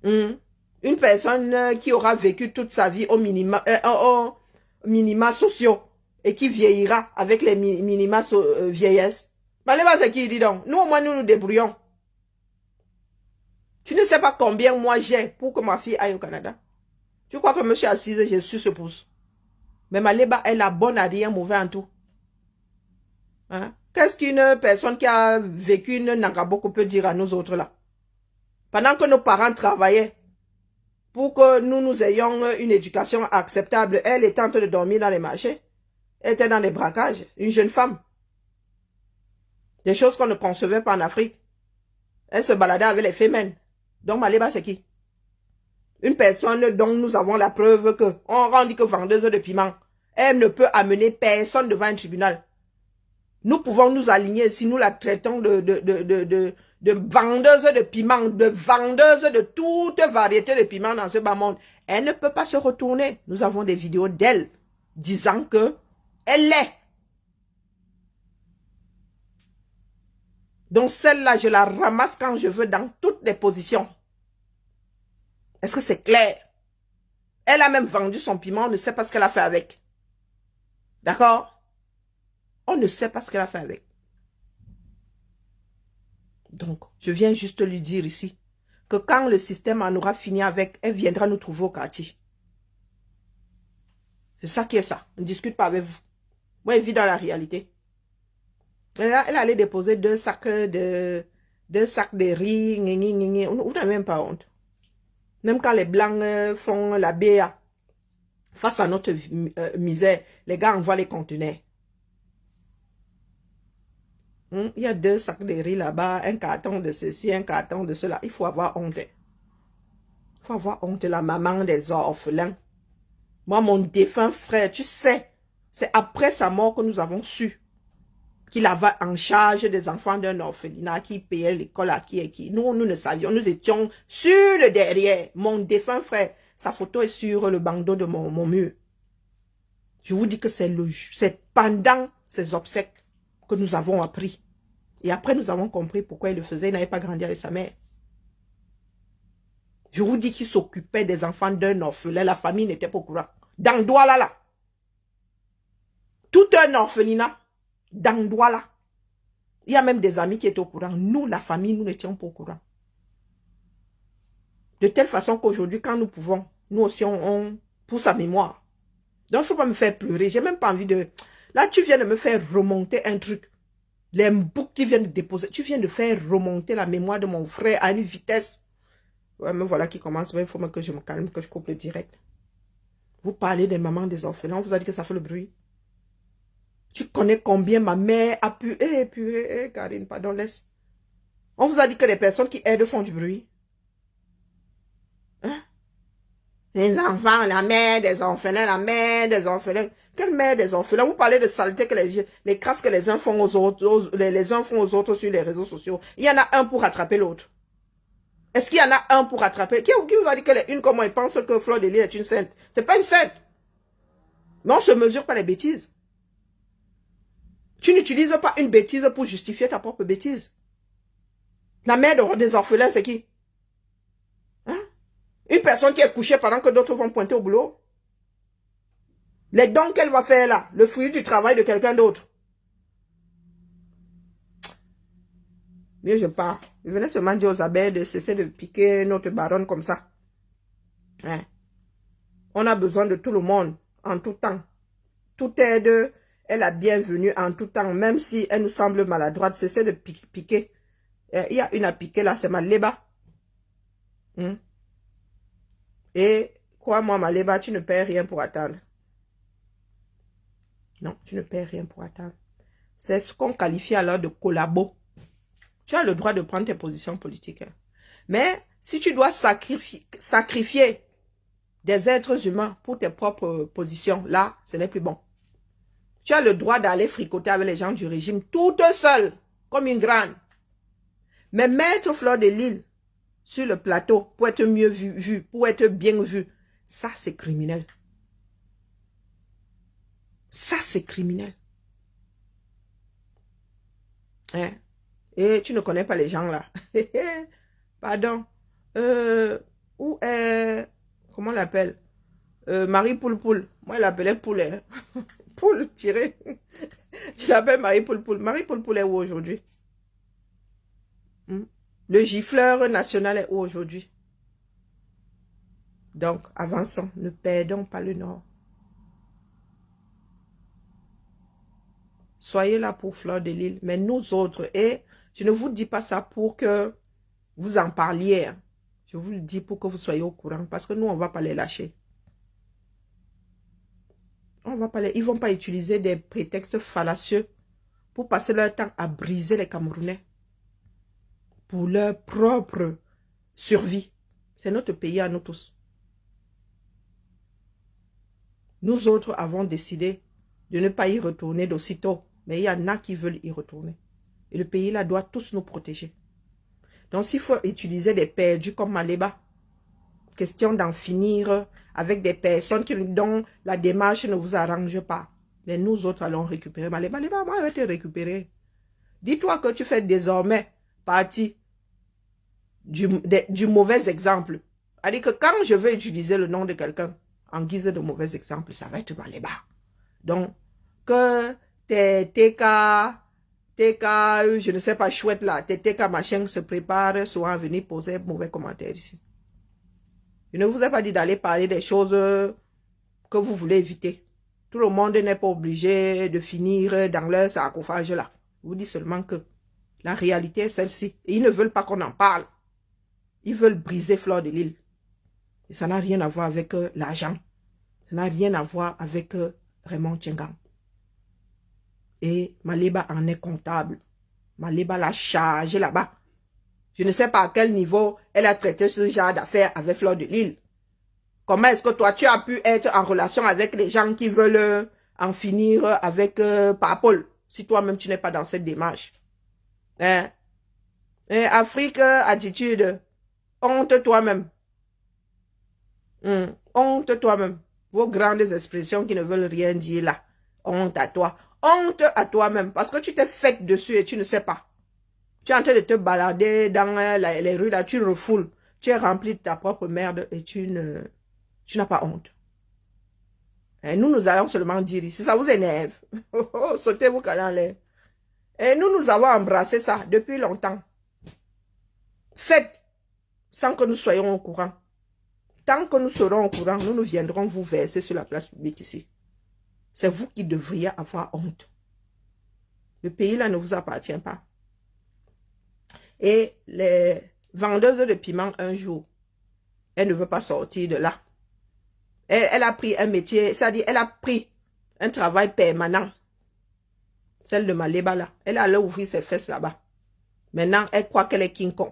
Une personne qui aura vécu toute sa vie au minima sociaux et qui vieillira avec les minima vieillesse. Maliba, c'est qui, dis donc? Nous, au moins, nous nous débrouillons. Tu ne sais pas combien moi j'ai pour que ma fille aille au Canada. Tu crois que je me suis assise, j'ai su ce pouce. Mais Maliba est la bonne à rien, mauvais en tout. Hein? Qu'est-ce qu'une personne qui a vécu une Nangaboko peut dire à nous autres là? Pendant que nos parents travaillaient pour que nous ayons une éducation acceptable, elle était en train de dormir dans les marchés. Elle était dans les braquages. Une jeune femme. Des choses qu'on ne concevait pas en Afrique. Elle se baladait avec les femmes. Donc Maliba, c'est qui? Une personne dont nous avons la preuve que, on dit que vendeuse de piment, elle ne peut amener personne devant un tribunal. Nous pouvons nous aligner si nous la traitons de vendeuse de piment, de vendeuse de toute variété de piment dans ce bas monde. Elle ne peut pas se retourner. Nous avons des vidéos d'elle disant que elle l'est. Donc celle-là, je la ramasse quand je veux dans toutes les positions. Est-ce que c'est clair? Elle a même vendu son piment, on ne sait pas ce qu'elle a fait avec. D'accord? On ne sait pas ce qu'elle a fait avec. Donc, je viens juste lui dire ici que quand le système en aura fini avec, elle viendra nous trouver au quartier. C'est ça qui est ça. On ne discute pas avec vous. Moi, elle vit dans la réalité. Elle allait déposer 2 sacs de riz. On n'a même pas honte. Même quand les Blancs font la BA, face à notre misère, les gars envoient les conteneurs. Il y a 2 sacs de riz là-bas, un carton de ceci, un carton de cela. Il faut avoir honte. Il faut avoir honte, la maman des orphelins. Moi, mon défunt frère, tu sais, c'est après sa mort que nous avons su qu'il avait en charge des enfants d'un orphelinat, qui payait l'école à qui et qui. Nous ne savions, nous étions sur le derrière. Mon défunt frère, sa photo est sur le bandeau de mon mur. Je vous dis que c'est pendant ces obsèques que nous avons appris. Et après, nous avons compris pourquoi il le faisait. Il n'avait pas grandi avec sa mère. Je vous dis qu'il s'occupait des enfants d'un orphelin. La famille n'était pas au courant. Dans Douala, là. Tout un orphelinat. Dans Douala. Il y a même des amis qui étaient au courant. Nous, la famille, nous n'étions pas au courant. De telle façon qu'aujourd'hui, quand nous pouvons, nous aussi, on pour sa mémoire. Donc, il ne faut pas me faire pleurer. J'ai même pas envie de... Là, tu viens de me faire remonter un truc. Les boucs qui viennent de déposer. Tu viens de faire remonter la mémoire de mon frère à une vitesse. Ouais, mais voilà qui commence. Il faut que je me calme, que je coupe le direct. Vous parlez des mamans des orphelins. On vous a dit que ça fait le bruit. Tu connais combien ma mère a pu... Karine, pardon, laisse. On vous a dit que les personnes qui aident font du bruit. Hein? Les enfants, la mère des orphelins, la mère des orphelins. Quelle mère des orphelins? Vous parlez de saleté que les crasses que les uns font aux autres, les uns font aux autres sur les réseaux sociaux. Il y en a un pour rattraper l'autre. Est-ce qu'il y en a un pour rattraper? Qui vous a dit que les unes comme moi, ils pensent que Fleur de Lys est une sainte? C'est pas une sainte. Mais on se mesure pas les bêtises. Tu n'utilises pas une bêtise pour justifier ta propre bêtise. La mère des orphelins, c'est qui? Hein? Une personne qui est couchée pendant que d'autres vont pointer au boulot. Les dons qu'elle va faire là, le fruit du travail de quelqu'un d'autre. Mieux je pars. Je venais seulement dire aux abeilles de cesser de piquer notre baronne comme ça. Hein? On a besoin de tout le monde, en tout temps. Toute aide est la bienvenue en tout temps, même si elle nous semble maladroite. Cessez de piquer. Il y a une à piquer là, c'est Maléba. Et crois-moi, Maléba, tu ne perds rien pour attendre. Non, tu ne perds rien pour attendre. C'est ce qu'on qualifie alors de collabo. Tu as le droit de prendre tes positions politiques. Hein. Mais si tu dois sacrifier des êtres humains pour tes propres positions, là, ce n'est plus bon. Tu as le droit d'aller fricoter avec les gens du régime toute seule, comme une grande. Mais mettre Fleur de Lys sur le plateau pour être mieux vu, pour être bien vu, ça c'est criminel. Ça c'est criminel. Hein? Et tu ne connais pas les gens là. Pardon. Où est... Comment on l'appelle? Marie Poule. Moi, je l'appelais Poulet. Poule tiré. Je l'appelle Marie Poule. Marie Poule est où aujourd'hui? Le gifleur national est où aujourd'hui? Donc, avançons. Ne perdons pas le nord. Soyez là pour Fleur de Lys. Mais nous autres, et je ne vous dis pas ça pour que vous en parliez. Je vous le dis pour que vous soyez au courant. Parce que nous, on ne va pas les lâcher. On va pas les... Ils ne vont pas utiliser des prétextes fallacieux pour passer leur temps à briser les Camerounais. Pour leur propre survie. C'est notre pays à nous tous. Nous autres avons décidé de ne pas y retourner d'aussitôt. Mais il y en a qui veulent y retourner. Et le pays là doit tous nous protéger. Donc s'il faut utiliser des perdus comme Maléba, question d'en finir avec des personnes dont la démarche ne vous arrange pas. Mais nous autres allons récupérer Maléba. Maléba, moi, je vais te récupérer. Dis-toi que tu fais désormais partie du mauvais exemple. C'est-à-dire que quand je vais utiliser le nom de quelqu'un en guise de mauvais exemple, ça va être Maléba. Donc, que tes TK, je ne sais pas, chouette là, tes TK machin se préparent souvent à venir poser mauvais commentaires ici. Je ne vous ai pas dit d'aller parler des choses que vous voulez éviter. Tout le monde n'est pas obligé de finir dans leur sarcophage là. Je vous dis seulement que la réalité est celle-ci. Et ils ne veulent pas qu'on en parle. Ils veulent briser Fleur de Lys. Et ça n'a rien à voir avec l'argent. Ça n'a rien à voir avec Raymond Tchengang. Et Maléba en est comptable. Maléba l'a chargé là-bas. Je ne sais pas à quel niveau elle a traité ce genre d'affaires avec Fleur de Lys. Comment est-ce que toi, tu as pu être en relation avec les gens qui veulent en finir avec Papol? si toi-même tu n'es pas dans cette démarche. Hein? Afrique, attitude, honte toi-même. Honte toi-même. Vos grandes expressions qui ne veulent rien dire là. Honte à toi. Honte à toi-même. Parce que tu t'es faite dessus et tu ne sais pas. Tu es en train de te balader dans les rues là, tu refoules. Tu es rempli de ta propre merde et tu n'as pas honte. Et nous allons seulement dire ici, ça vous énerve. Sautez-vous en l'air. Et nous avons embrassé ça depuis longtemps. Faites sans que nous soyons au courant. Tant que nous serons au courant, nous viendrons vous verser sur la place publique ici. C'est vous qui devriez avoir honte. Le pays là ne vous appartient pas. Et les vendeuses de piment un jour, elle ne veut pas sortir de là. Elle a pris un métier, c'est-à-dire elle a pris un travail permanent. Celle de Maléba là, elle allait ouvrir ses fesses là-bas. Maintenant, elle croit qu'elle est King Kong.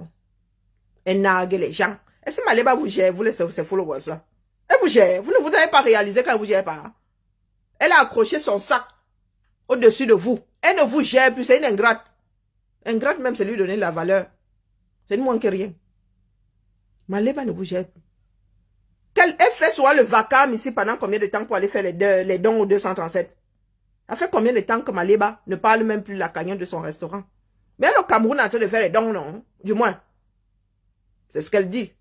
Elle nargue les gens. Est-ce que Maléba vous gère, vous laissez ces followers là? Elle vous gère, vous n'avez pas réalisé qu'elle vous gère pas. Elle a accroché son sac au-dessus de vous. Elle ne vous gère plus, c'est une ingrate. Ingrate même, c'est lui donner de la valeur. C'est moins que rien. Maléba ne vous gère plus. Elle fait soit le vacarme ici pendant combien de temps pour aller faire les dons au 237? Ça fait combien de temps que Maléba ne parle même plus la cagnotte de son restaurant? Mais elle au Cameroun est en train de faire les dons, non? Du moins. C'est ce qu'elle dit.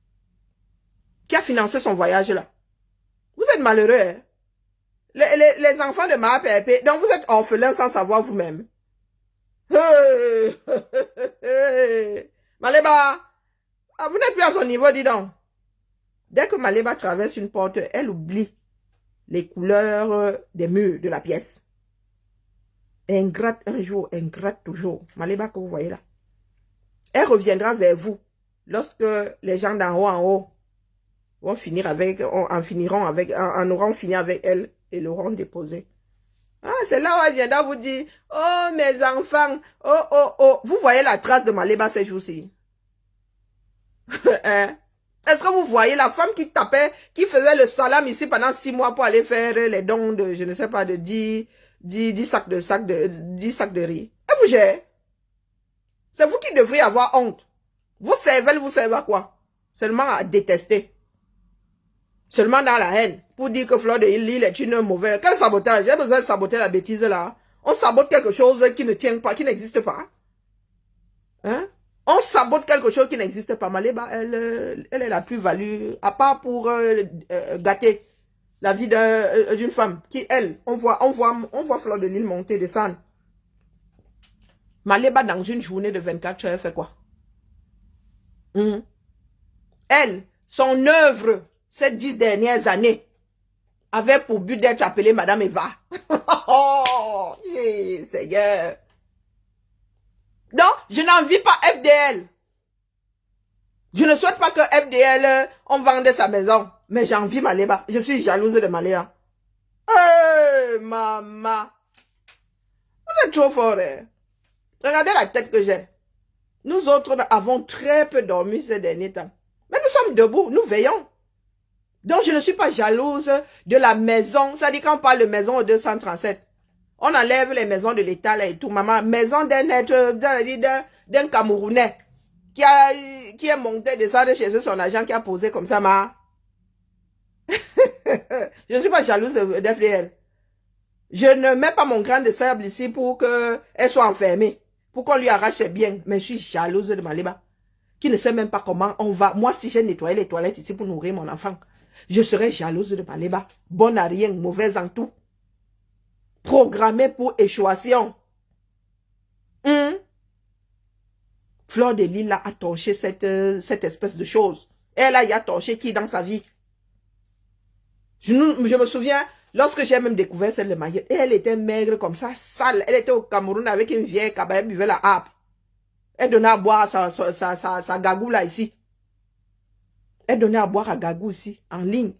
Qui a financé son voyage là? Vous êtes malheureux, hein? Les enfants de ma pépé, donc vous êtes orphelins sans savoir vous-même. Maléba, vous n'êtes plus à son niveau, dis donc. Dès que Maléba traverse une porte, elle oublie les couleurs des murs de la pièce. Ingrate un jour, ingrate toujours. Maléba que vous voyez là. Elle reviendra vers vous lorsque les gens d'en haut vont finir avec, en auront fini avec elle et l'auront déposée. Ah, c'est là où elle viendra vous dire, oh mes enfants, oh, oh, oh. Vous voyez la trace de Maléba ces jours-ci? Hein? Est-ce que vous voyez la femme qui tapait, qui faisait le salam ici pendant 6 mois pour aller faire les dons de, je ne sais pas, de 10 sacs de riz? Elle vous gère. C'est vous qui devriez avoir honte. Vous servez à quoi? Seulement à détester. Seulement dans la haine. Pour dire que Fleur de Lille est une mauvaise. Quel sabotage? J'ai besoin de saboter la bêtise là. On sabote quelque chose qui ne tient pas, qui n'existe pas. Hein? On sabote quelque chose qui n'existe pas. Maléba, elle est la plus-value, à part pour gâter la vie d'une femme. Qui, elle, on voit Fleur de Lille monter, descendre. Maléba, dans une journée de 24 heures, elle fait quoi? Elle, son œuvre, ces 10 dernières années, avait pour but d'être appelée Madame Eva. Oh, Seigneur. Non, je n'envie pas FDL. Je ne souhaite pas que FDL, on vende sa maison. Mais j'envie Maléba. Je suis jalouse de Maléa. Hey, maman. Vous êtes trop fort, hein? Regardez la tête que j'ai. Nous autres avons très peu dormi ces derniers temps. Mais nous sommes debout, nous veillons. Donc je ne suis pas jalouse de la maison. Ça dit quand on parle de maison au 237. On enlève les maisons de l'État là et tout, maman. Maison d'un être, d'un Camerounais qui est monté, descendu chez son agent qui a posé comme ça, ma. Je ne suis pas jalouse d'FDL. Je ne mets pas mon grain de sable ici pour qu'elle soit enfermée. Pour qu'on lui arrache ses biens. Mais je suis jalouse de Maléba. Qui ne sait même pas comment on va. Moi, si j'ai nettoyé les toilettes ici pour nourrir mon enfant, je serais jalouse de Maléba. Bonne à rien, mauvaise en tout. Programmée pour échouation. Fleur de Lille a torché cette espèce de chose. Elle a torché qui dans sa vie? Je me souviens, lorsque j'ai même découvert celle de Maïette, elle était maigre comme ça, sale. Elle était au Cameroun avec une vieille cabane, elle buvait la harpe. Elle donnait à boire à sa gagou là ici. Elle donnait à boire à gagou ici, en ligne.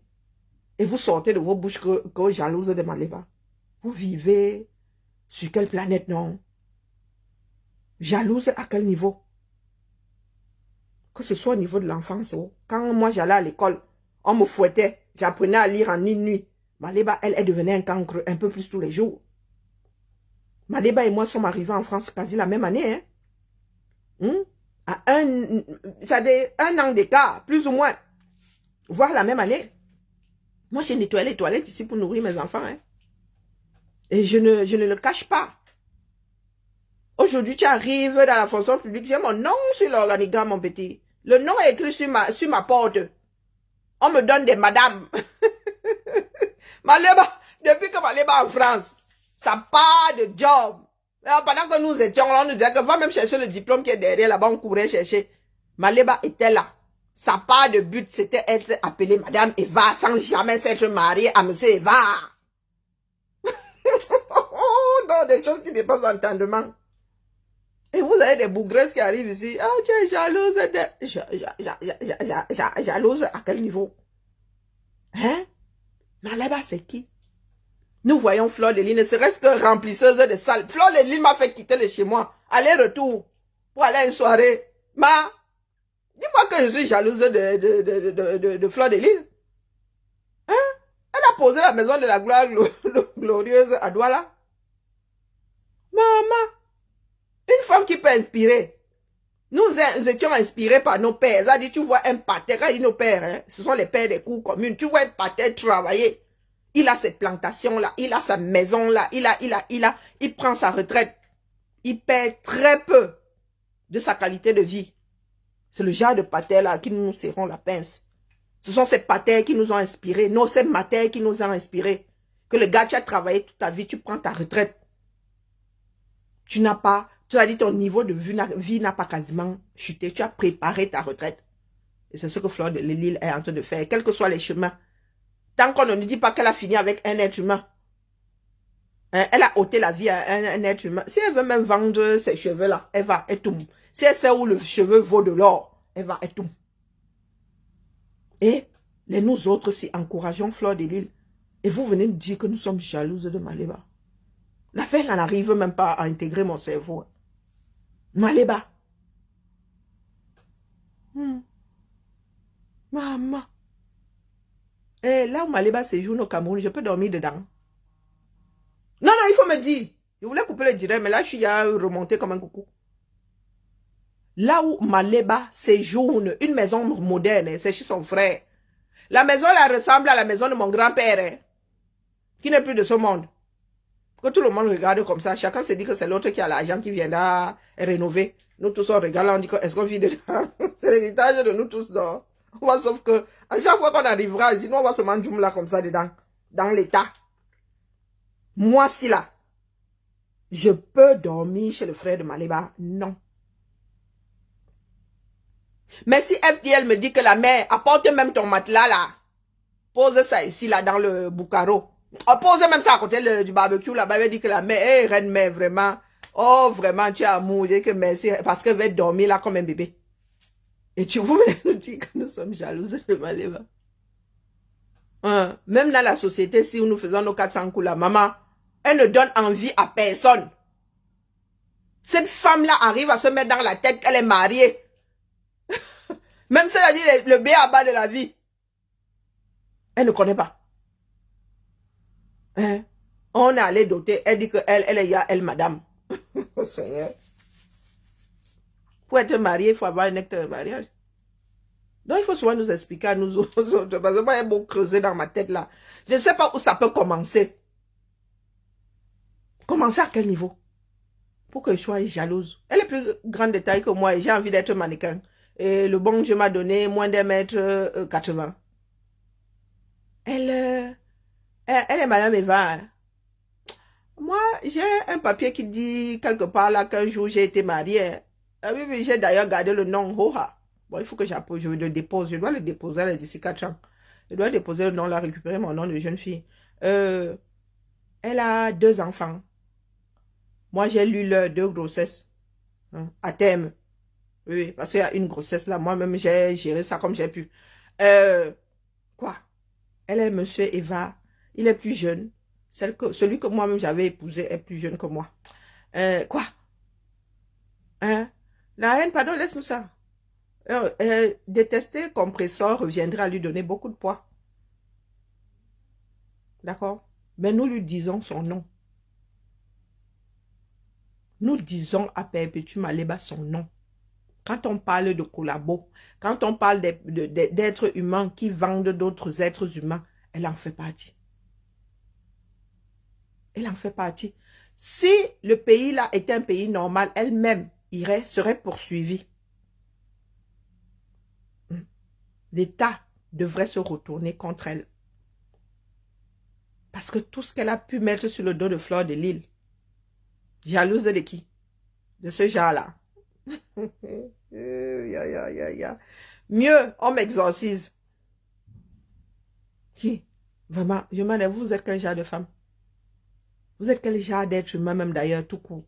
Et vous sortez de vos bouches que jalouse de Maléba. Vous vivez sur quelle planète, non? Jalouse à quel niveau? Que ce soit au niveau de l'enfance. Quand moi j'allais à l'école, on me fouettait. J'apprenais à lire en une nuit. Maléba, elle devenait un cancre un peu plus tous les jours. Maleba et moi sommes arrivés en France quasi la même année. Hein? À un an d'écart, plus ou moins. Voire la même année. Moi, j'ai nettoyé les toilettes ici pour nourrir mes enfants. Hein? Et je ne le cache pas. Aujourd'hui, tu arrives dans la fonction publique, j'ai mon nom sur l'organigramme, mon petit. Le nom est écrit sur ma porte. On me donne des madames. Maleba, depuis que Maleba en France, ça part de job. Alors, pendant que nous étions là, on nous disait que va même chercher le diplôme qui est derrière là-bas, on courait chercher. Maleba était là. Sa part de but, c'était être appelée Madame Eva sans jamais s'être mariée à Monsieur Eva. Oh non, des choses qui dépassent l'entendement. Et vous avez des bougresses qui arrivent ici. Ah, tu es jalouse de... Jalouse à quel niveau? Hein? Maleba, c'est qui? Nous voyons Fleur de Lys, ne serait-ce que remplisseuse de salle. Fleur de Lys m'a fait quitter le chez moi. Aller-retour. Pour aller à une soirée. Dis-moi que je suis jalouse de Fleur de Lys. Hein? Elle a posé la maison de la gloire glorieuse à Douala. Maman. Une femme qui peut inspirer. Nous étions inspirés par nos pères. Ça dit, tu vois un pater, quand il dit nos pères, hein, ce sont les pères des cours communes. Tu vois un pater travailler. Il a ses plantations-là, il a sa maison-là, il prend sa retraite. Il perd très peu de sa qualité de vie. C'est le genre de pater-là qui nous serrons la pince. Ce sont ces paters qui nous ont inspirés. Non, ces maters qui nous ont inspirés. Que le gars, tu as travaillé toute ta vie, tu prends ta retraite. Tu as dit ton niveau de vie n'a pas quasiment chuté. Tu as préparé ta retraite. Et c'est ce que Fleur de Lys est en train de faire, quels que soient les chemins. Tant qu'on ne nous dit pas qu'elle a fini avec un être humain. Hein, elle a ôté la vie à un être humain. Si elle veut même vendre ses cheveux-là, elle va et tout. Si elle sait où le cheveu vaut de l'or, elle va et tout. Et nous autres, si encourageons Fleur de Lys, et vous venez nous dire que nous sommes jalouses de Maleba. L'affaire n'arrive même pas à intégrer mon cerveau. Maleba. Maman. Et là où Maleba séjourne au Cameroun, je peux dormir dedans. Non, il faut me dire. Je voulais couper le direct, mais là, je suis remonté comme un coucou. Là où Maleba séjourne, une maison moderne, c'est chez son frère. La maison, là, ressemble à la maison de mon grand-père, hein, qui n'est plus de ce monde. Que tout le monde regarde comme ça, chacun se dit que c'est l'autre qui a l'argent qui viendra rénover. Nous tous, on regarde, on dit que est-ce qu'on vit dedans? C'est l'héritage de nous tous, non? Sauf que, à chaque fois qu'on arrivera, sinon on va se manger là comme ça dedans, dans l'état. Moi, si là, je peux dormir chez le frère de Maleba, non. Mais si FDL me dit que la mère, apporte même ton matelas là, pose ça ici là dans le Boucaro. Pose même ça à côté du barbecue là-bas, elle dit que la mère, hey, reine mère, vraiment, oh vraiment tu as amour, je dis que merci, parce qu'elle va dormir là comme un bébé. Et vous venez nous dire que nous sommes jalouses de Maleba. Même dans la société, si nous faisons nos 400 coups là, maman, elle ne donne envie à personne. Cette femme-là arrive à se mettre dans la tête qu'elle est mariée. Même si elle a dit le b.a.-ba de la vie. Elle ne connaît pas. Hein? On est allé doter, elle dit qu'elle est elle madame. Oh Seigneur. Pour être marié, il faut avoir un acte de mariage. Donc il faut souvent nous expliquer à nous autres, parce que moi, il y a beau creuser dans ma tête là. Je ne sais pas où ça peut commencer. Commencer à quel niveau? Pour que je sois jalouse. Elle est plus grande de taille que moi et j'ai envie d'être mannequin. Et le bon Dieu m'a donné moins d'1m80. Elle est Madame Eva. Hein. Moi, j'ai un papier qui dit quelque part là qu'un jour j'ai été mariée. Oui, j'ai d'ailleurs gardé le nom Hoha. Bon, il faut que je le dépose. Je dois le déposer d'ici 4 ans. Je dois déposer le nom là, récupérer mon nom de jeune fille. Elle a 2 enfants. Moi, j'ai lu leurs 2 grossesses. Hein, à terme. Oui, parce qu'il y a une grossesse là. Moi-même, j'ai géré ça comme j'ai pu. Quoi? Elle est Monsieur Eva. Il est plus jeune. Celui que moi-même j'avais épousé est plus jeune que moi. Quoi? Hein? La haine, pardon, laisse-nous ça. Détester compresseur reviendrait à lui donner beaucoup de poids. D'accord? Mais nous lui disons son nom. Nous disons à Perpétue Maleba son nom. Quand on parle de collabo, quand on parle d'êtres humains qui vendent d'autres êtres humains, elle en fait partie. Elle en fait partie. Si le pays là était un pays normal, elle-même serait poursuivie. L'État devrait se retourner contre elle. Parce que tout ce qu'elle a pu mettre sur le dos de Fleur de Lys, jalouse de qui? De ce genre-là. Mieux, on m'exorcise. Qui? Vraiment, je m'en ai, vous êtes quel genre de femme? Vous êtes quel genre d'être humain, même d'ailleurs, tout court?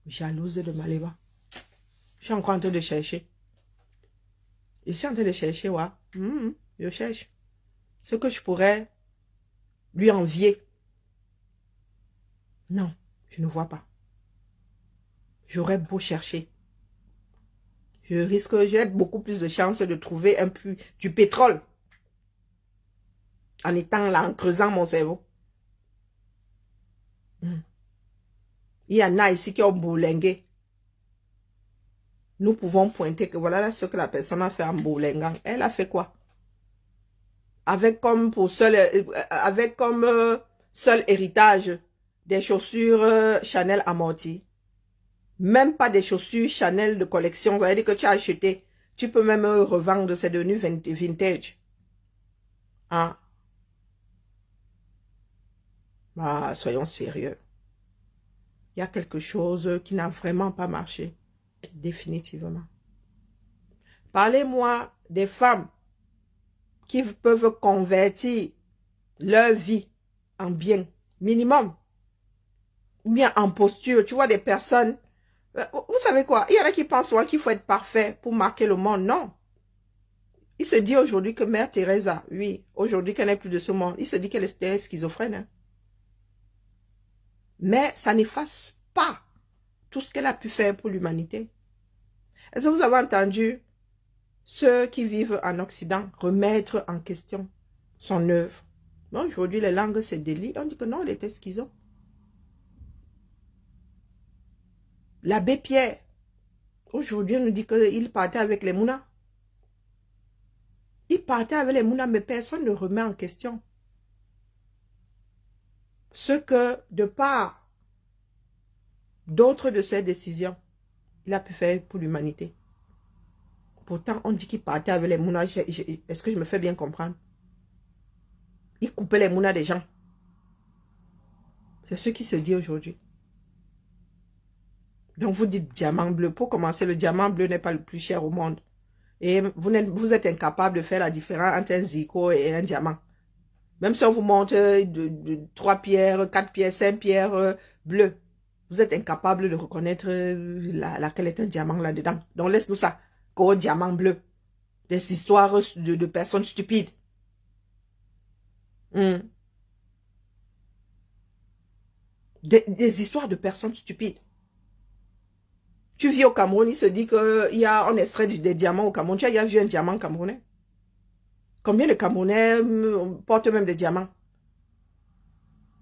Jalouse de Maleba. Je suis encore en train de chercher. Je suis en train de chercher, ouais. Je cherche. Ce que je pourrais lui envier. Non, je ne vois pas. J'aurais beau chercher. J'ai beaucoup plus de chances de trouver du pétrole. En étant là, en creusant mon cerveau. Il y en a ici qui ont bourlingué. Nous pouvons pointer que voilà ce que la personne a fait en bourlinguant. Elle a fait quoi? Avec comme seul héritage des chaussures Chanel amorties. Même pas des chaussures Chanel de collection. Ça veut dire que tu as acheté. Tu peux même revendre. C'est devenu vintage. Ah. Bah, soyons sérieux. Il y a quelque chose qui n'a vraiment pas marché. Définitivement. Parlez-moi des femmes qui peuvent convertir leur vie en bien. Minimum. Ou bien en posture. Tu vois des personnes. Vous savez quoi? Il y en a qui pensent qu'il faut être parfait pour marquer le monde. Non. Il se dit aujourd'hui que Mère Teresa, oui, aujourd'hui qu'elle n'est plus de ce monde. Il se dit qu'elle était schizophrène. Hein. Mais ça n'efface pas tout ce qu'elle a pu faire pour l'humanité. Est-ce que vous avez entendu ceux qui vivent en Occident remettre en question son œuvre? Non, aujourd'hui, les langues se délient. On dit que non, elle était schizo. L'abbé Pierre, aujourd'hui, on nous dit qu'il partait avec les Mounas. Il partait avec les Mounas, mais personne ne remet en question ce que, de part d'autres de ses décisions, il a pu faire pour l'humanité. Pourtant, on dit qu'il partait avec les Mounas. Est-ce que je me fais bien comprendre? Il coupait les Mounas des gens. C'est ce qui se dit aujourd'hui. Donc, vous dites diamant bleu. Pour commencer, le diamant bleu n'est pas le plus cher au monde. Et vous êtes incapable de faire la différence entre un zircon et un diamant. Même si on vous montre 3 pierres, 4 pierres, 5 pierres bleues, vous êtes incapable de reconnaître laquelle est un diamant là-dedans. Donc, laisse-nous ça. Gros diamant bleu. Des histoires de personnes stupides. Des histoires de personnes stupides. Tu vis au Cameroun, il se dit qu'on extrait des diamants au Cameroun. Tu as déjà vu un diamant camerounais? Combien de Camerounais portent même des diamants?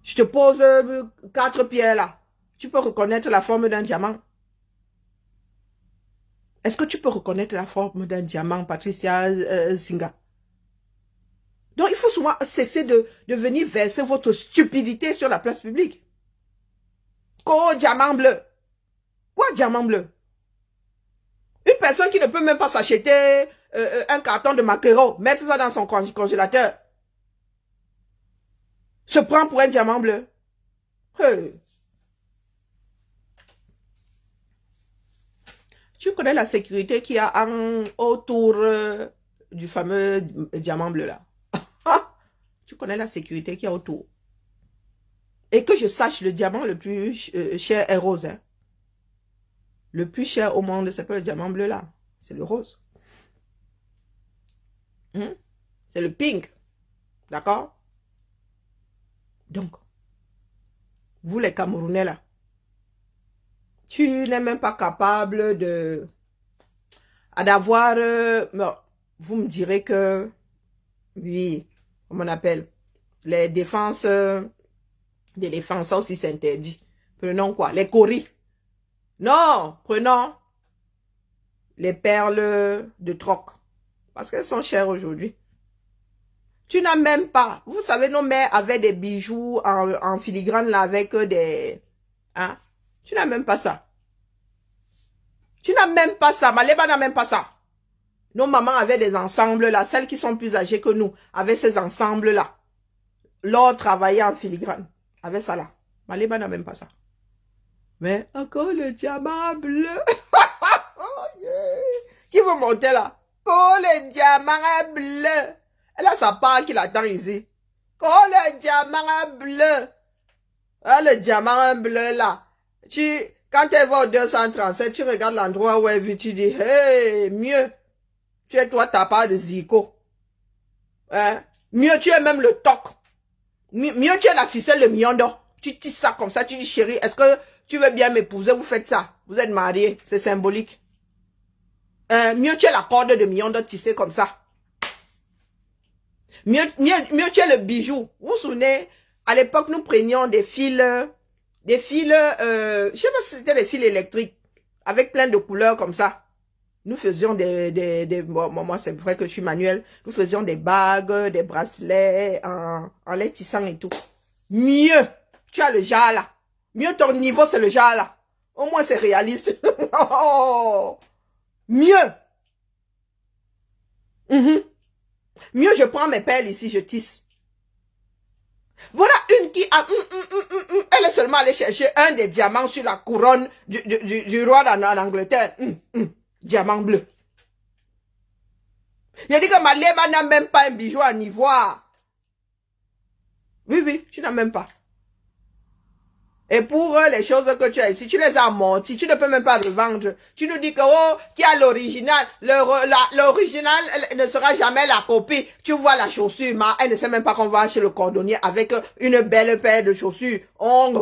Je te pose 4 pierres là. Tu peux reconnaître la forme d'un diamant? Est-ce que tu peux reconnaître la forme d'un diamant, Patricia Singa? Donc, il faut souvent cesser de venir verser votre stupidité sur la place publique. Quoi, diamant bleu? Quoi, diamant bleu? Une personne qui ne peut même pas s'acheter un carton de maquereau, mettre ça dans son congélateur, se prend pour un diamant bleu. Hey. Tu connais la sécurité qu'il y a autour du fameux diamant bleu là? Tu connais la sécurité qu'il y a autour? Et que je sache, le diamant le plus cher est rose. Hein? Le plus cher au monde, c'est pas le diamant bleu là. C'est le rose. C'est le pink. D'accord? Donc, vous les Camerounais là, tu n'es même pas capable d'avoir... vous me direz que, oui, comment on appelle, les défenses, ça aussi c'est interdit. Prenons quoi? Les coris. Non, prenons les perles de troc. Parce qu'elles sont chères aujourd'hui. Tu n'as même pas. Vous savez, nos mères avaient des bijoux en filigrane là avec des... Hein? Tu n'as même pas ça. Tu n'as même pas ça. Maleba n'a même pas ça. Nos mamans avaient des ensembles là. Celles qui sont plus âgées que nous avaient ces ensembles là. L'or travaillait en filigrane. Avait ça là. Maleba n'a même pas ça. Mais encore le diamant bleu. Oh, yeah. Qui veut monter là? Oh, le diamant bleu. Elle a sa part qui l'attend ici. Oh, le diamant bleu. Ah, le diamant bleu là. Quand elle va au 237, tu regardes l'endroit où elle vit, tu dis, hey, mieux. Tu es toi ta part de zico. Hein? Mieux, tu es même le toc. Mieux, tu es la ficelle de miondo. Tu tisses ça comme ça, tu dis, chérie, est-ce que tu veux bien m'épouser? Vous faites ça. Vous êtes mariés, c'est symbolique. Mieux, tu es la corde de miondo tissée comme ça. Mieux, tu es le bijou. Vous vous souvenez, à l'époque, nous prenions des fils, je sais pas si c'était des fils électriques, avec plein de couleurs comme ça. Nous faisions bon, moi c'est vrai que je suis manuel, nous faisions des bagues, des bracelets, en les tissant et tout. Mieux, tu as le jar là. Mieux, ton niveau, c'est le jar là. Au moins, c'est réaliste. Oh, mieux. Mieux, je prends mes perles ici, je tisse. Voilà une qui a... elle est seulement allée chercher un des diamants sur la couronne du roi en Angleterre. Diamant bleu. Il a dit que Malema n'a même pas un bijou en ivoire. Oui, tu n'as même pas. Et pour les choses que tu as ici, tu les as amorties, tu ne peux même pas revendre. Tu nous dis que, oh, qui a l'original, l'original ne sera jamais la copie. Tu vois la chaussure, mais elle ne sait même pas qu'on va chez le cordonnier avec une belle paire de chaussures. On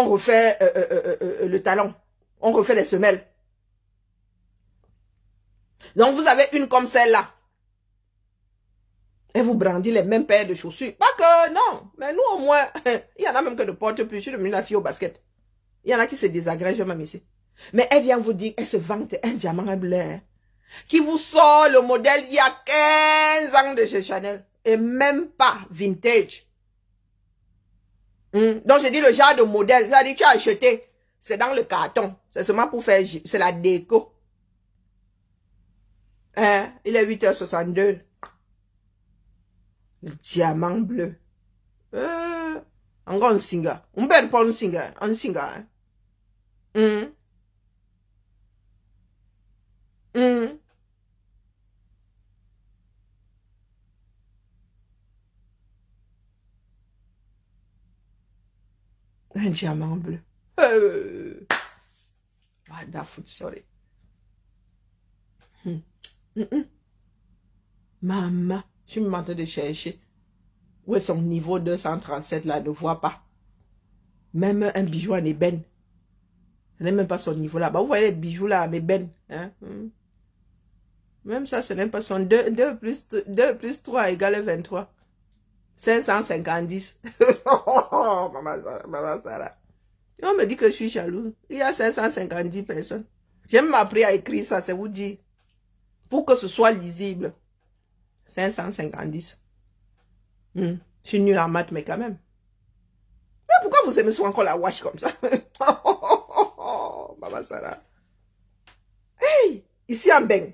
refait le talon. On refait les semelles. Donc vous avez une comme celle-là. Et vous brandissez les mêmes paires de chaussures. Pas que, non. Mais nous, au moins, il y en a même que de porte plus. Je suis devenue la fille au basket. Il y en a qui se désagrègent même ici. Mais elle vient vous dire, elle se vante un diamant bleu. Qui vous sort le modèle il y a 15 ans de chez Chanel. Et même pas vintage. Donc, j'ai dit le genre de modèle. Ça dit, tu as acheté. C'est dans le carton. C'est seulement pour faire, c'est la déco. Il est 8h62. Le diamant bleu. Encore un singer. On peut pas un singer. Un singer. Un diamant bleu. Wonderful, sorry. Maman, je me train de chercher. Où est son niveau 237 là, ne vois pas. Même un bijou en ébène. Ce n'est même pas son niveau là. Bah, vous voyez les bijoux là en ébène. Hein? Même ça, ce n'est pas son 2 plus 3 égale 23. 550. Maman Sarah. On me dit que je suis jalouse. Il y a 550 personnes. J'ai même appris à écrire ça, c'est vous dire. Pour que ce soit lisible. 550. Je suis nulle en maths, mais quand même. Mais pourquoi vous aimez souvent encore la wash comme ça? Maman Sarah. Hey! Ici en Beng.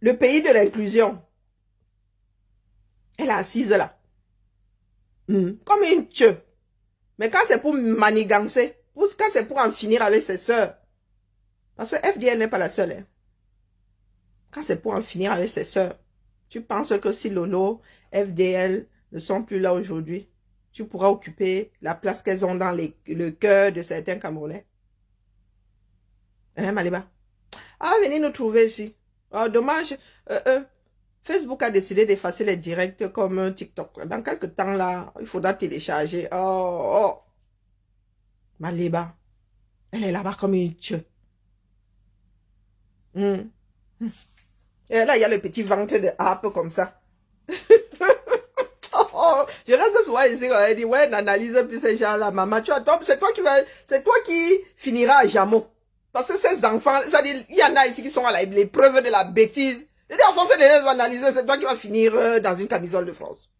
Le pays de l'inclusion. Elle est assise là. Comme une tue. Mais quand c'est pour manigancer, quand c'est pour en finir avec ses sœurs. Parce que FDL n'est pas la seule. Hein. Quand c'est pour en finir avec ses sœurs. Tu penses que si Lolo, FDL ne sont plus là aujourd'hui, tu pourras occuper la place qu'elles ont dans le cœur de certains Camerounais. Hein, Maliba? Ah, venez nous trouver ici. Oh, dommage. Facebook a décidé d'effacer les directs comme TikTok. Dans quelques temps, là, il faudra télécharger. Oh. Maliba. Elle est là-bas comme une tue. Et là, il y a le petit ventre de harpe comme ça. Je reste souvent ici, elle dit, ouais, n'analyse plus ces gens-là, maman, tu attends, c'est toi qui finiras à Jamon. Parce que ces enfants, ça dit, il y en a ici qui sont à l'épreuve de la bêtise. Je dis, en fonction de les analyser, c'est toi qui vas finir dans une camisole de France.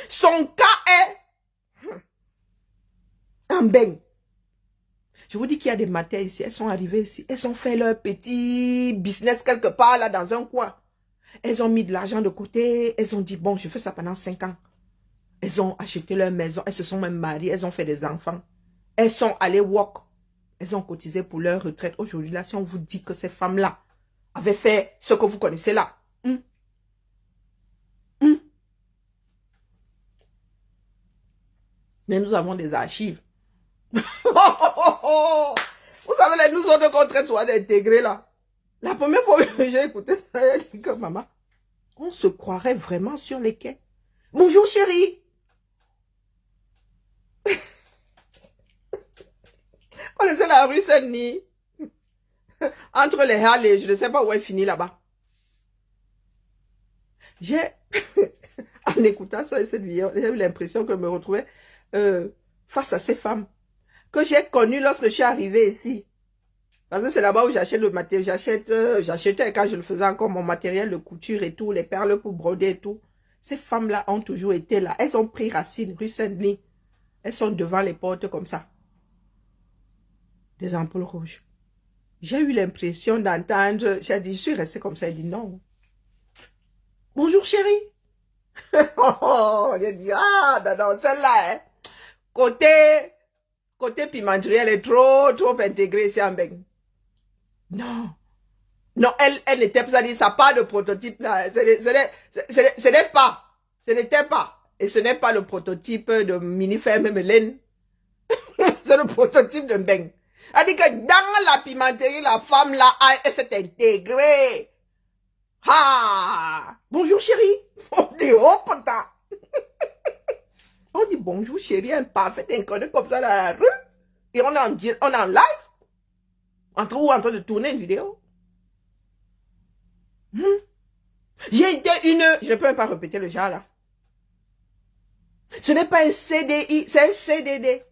Son cas est un beigne. Je vous dis qu'il y a des matins ici, elles sont arrivées ici, elles ont fait leur petit business quelque part là dans un coin. Elles ont mis de l'argent de côté, elles ont dit bon, je fais ça pendant 5 ans. Elles ont acheté leur maison, elles se sont même mariées, elles ont fait des enfants. Elles sont allées walk, elles ont cotisé pour leur retraite. Aujourd'hui là, si on vous dit que ces femmes-là avaient fait ce que vous connaissez là, mais nous avons des archives. Vous savez, les nous autres qu'on traite soit d'intégrer là. La première fois que j'ai écouté ça, elle dit que maman, on se croirait vraiment sur les quais. Bonjour chérie. On est la rue Saint-Denis. Entre les halles et je ne sais pas où elle finit là-bas. En écoutant ça et cette vidéo, j'ai eu l'impression que je me retrouvais face à ces femmes que j'ai connues lorsque je suis arrivée ici. Parce que c'est là-bas où j'achète le matériel, j'achetais quand je le faisais encore mon matériel de couture et tout, les perles pour broder et tout. Ces femmes-là ont toujours été là. Elles ont pris racine, rue Saint-Denis. Elles sont devant les portes comme ça. Des ampoules rouges. J'ai eu l'impression d'entendre, j'ai dit, je suis restée comme ça, elle dit non. Bonjour chérie. J'ai dit, ah, non, celle-là, hein. Côté pimenterie, elle est trop intégrée ici en Beng. Non. Non, elle n'était pas, ça pas de prototype là. Ce n'était pas. Et ce n'est pas le prototype de mini-ferme Mélène. C'est le prototype de Beng. Elle dit que dans la pimenterie, la femme là, elle s'est intégrée. Ah! Bonjour chérie. On dit, oh putain. On dit bonjour chérie, un parfait inconnu comme ça dans la rue. Et on est en live. En train de tourner une vidéo. J'ai été je ne peux même pas répéter le genre là. Ce n'est pas un CDI, c'est un CDD.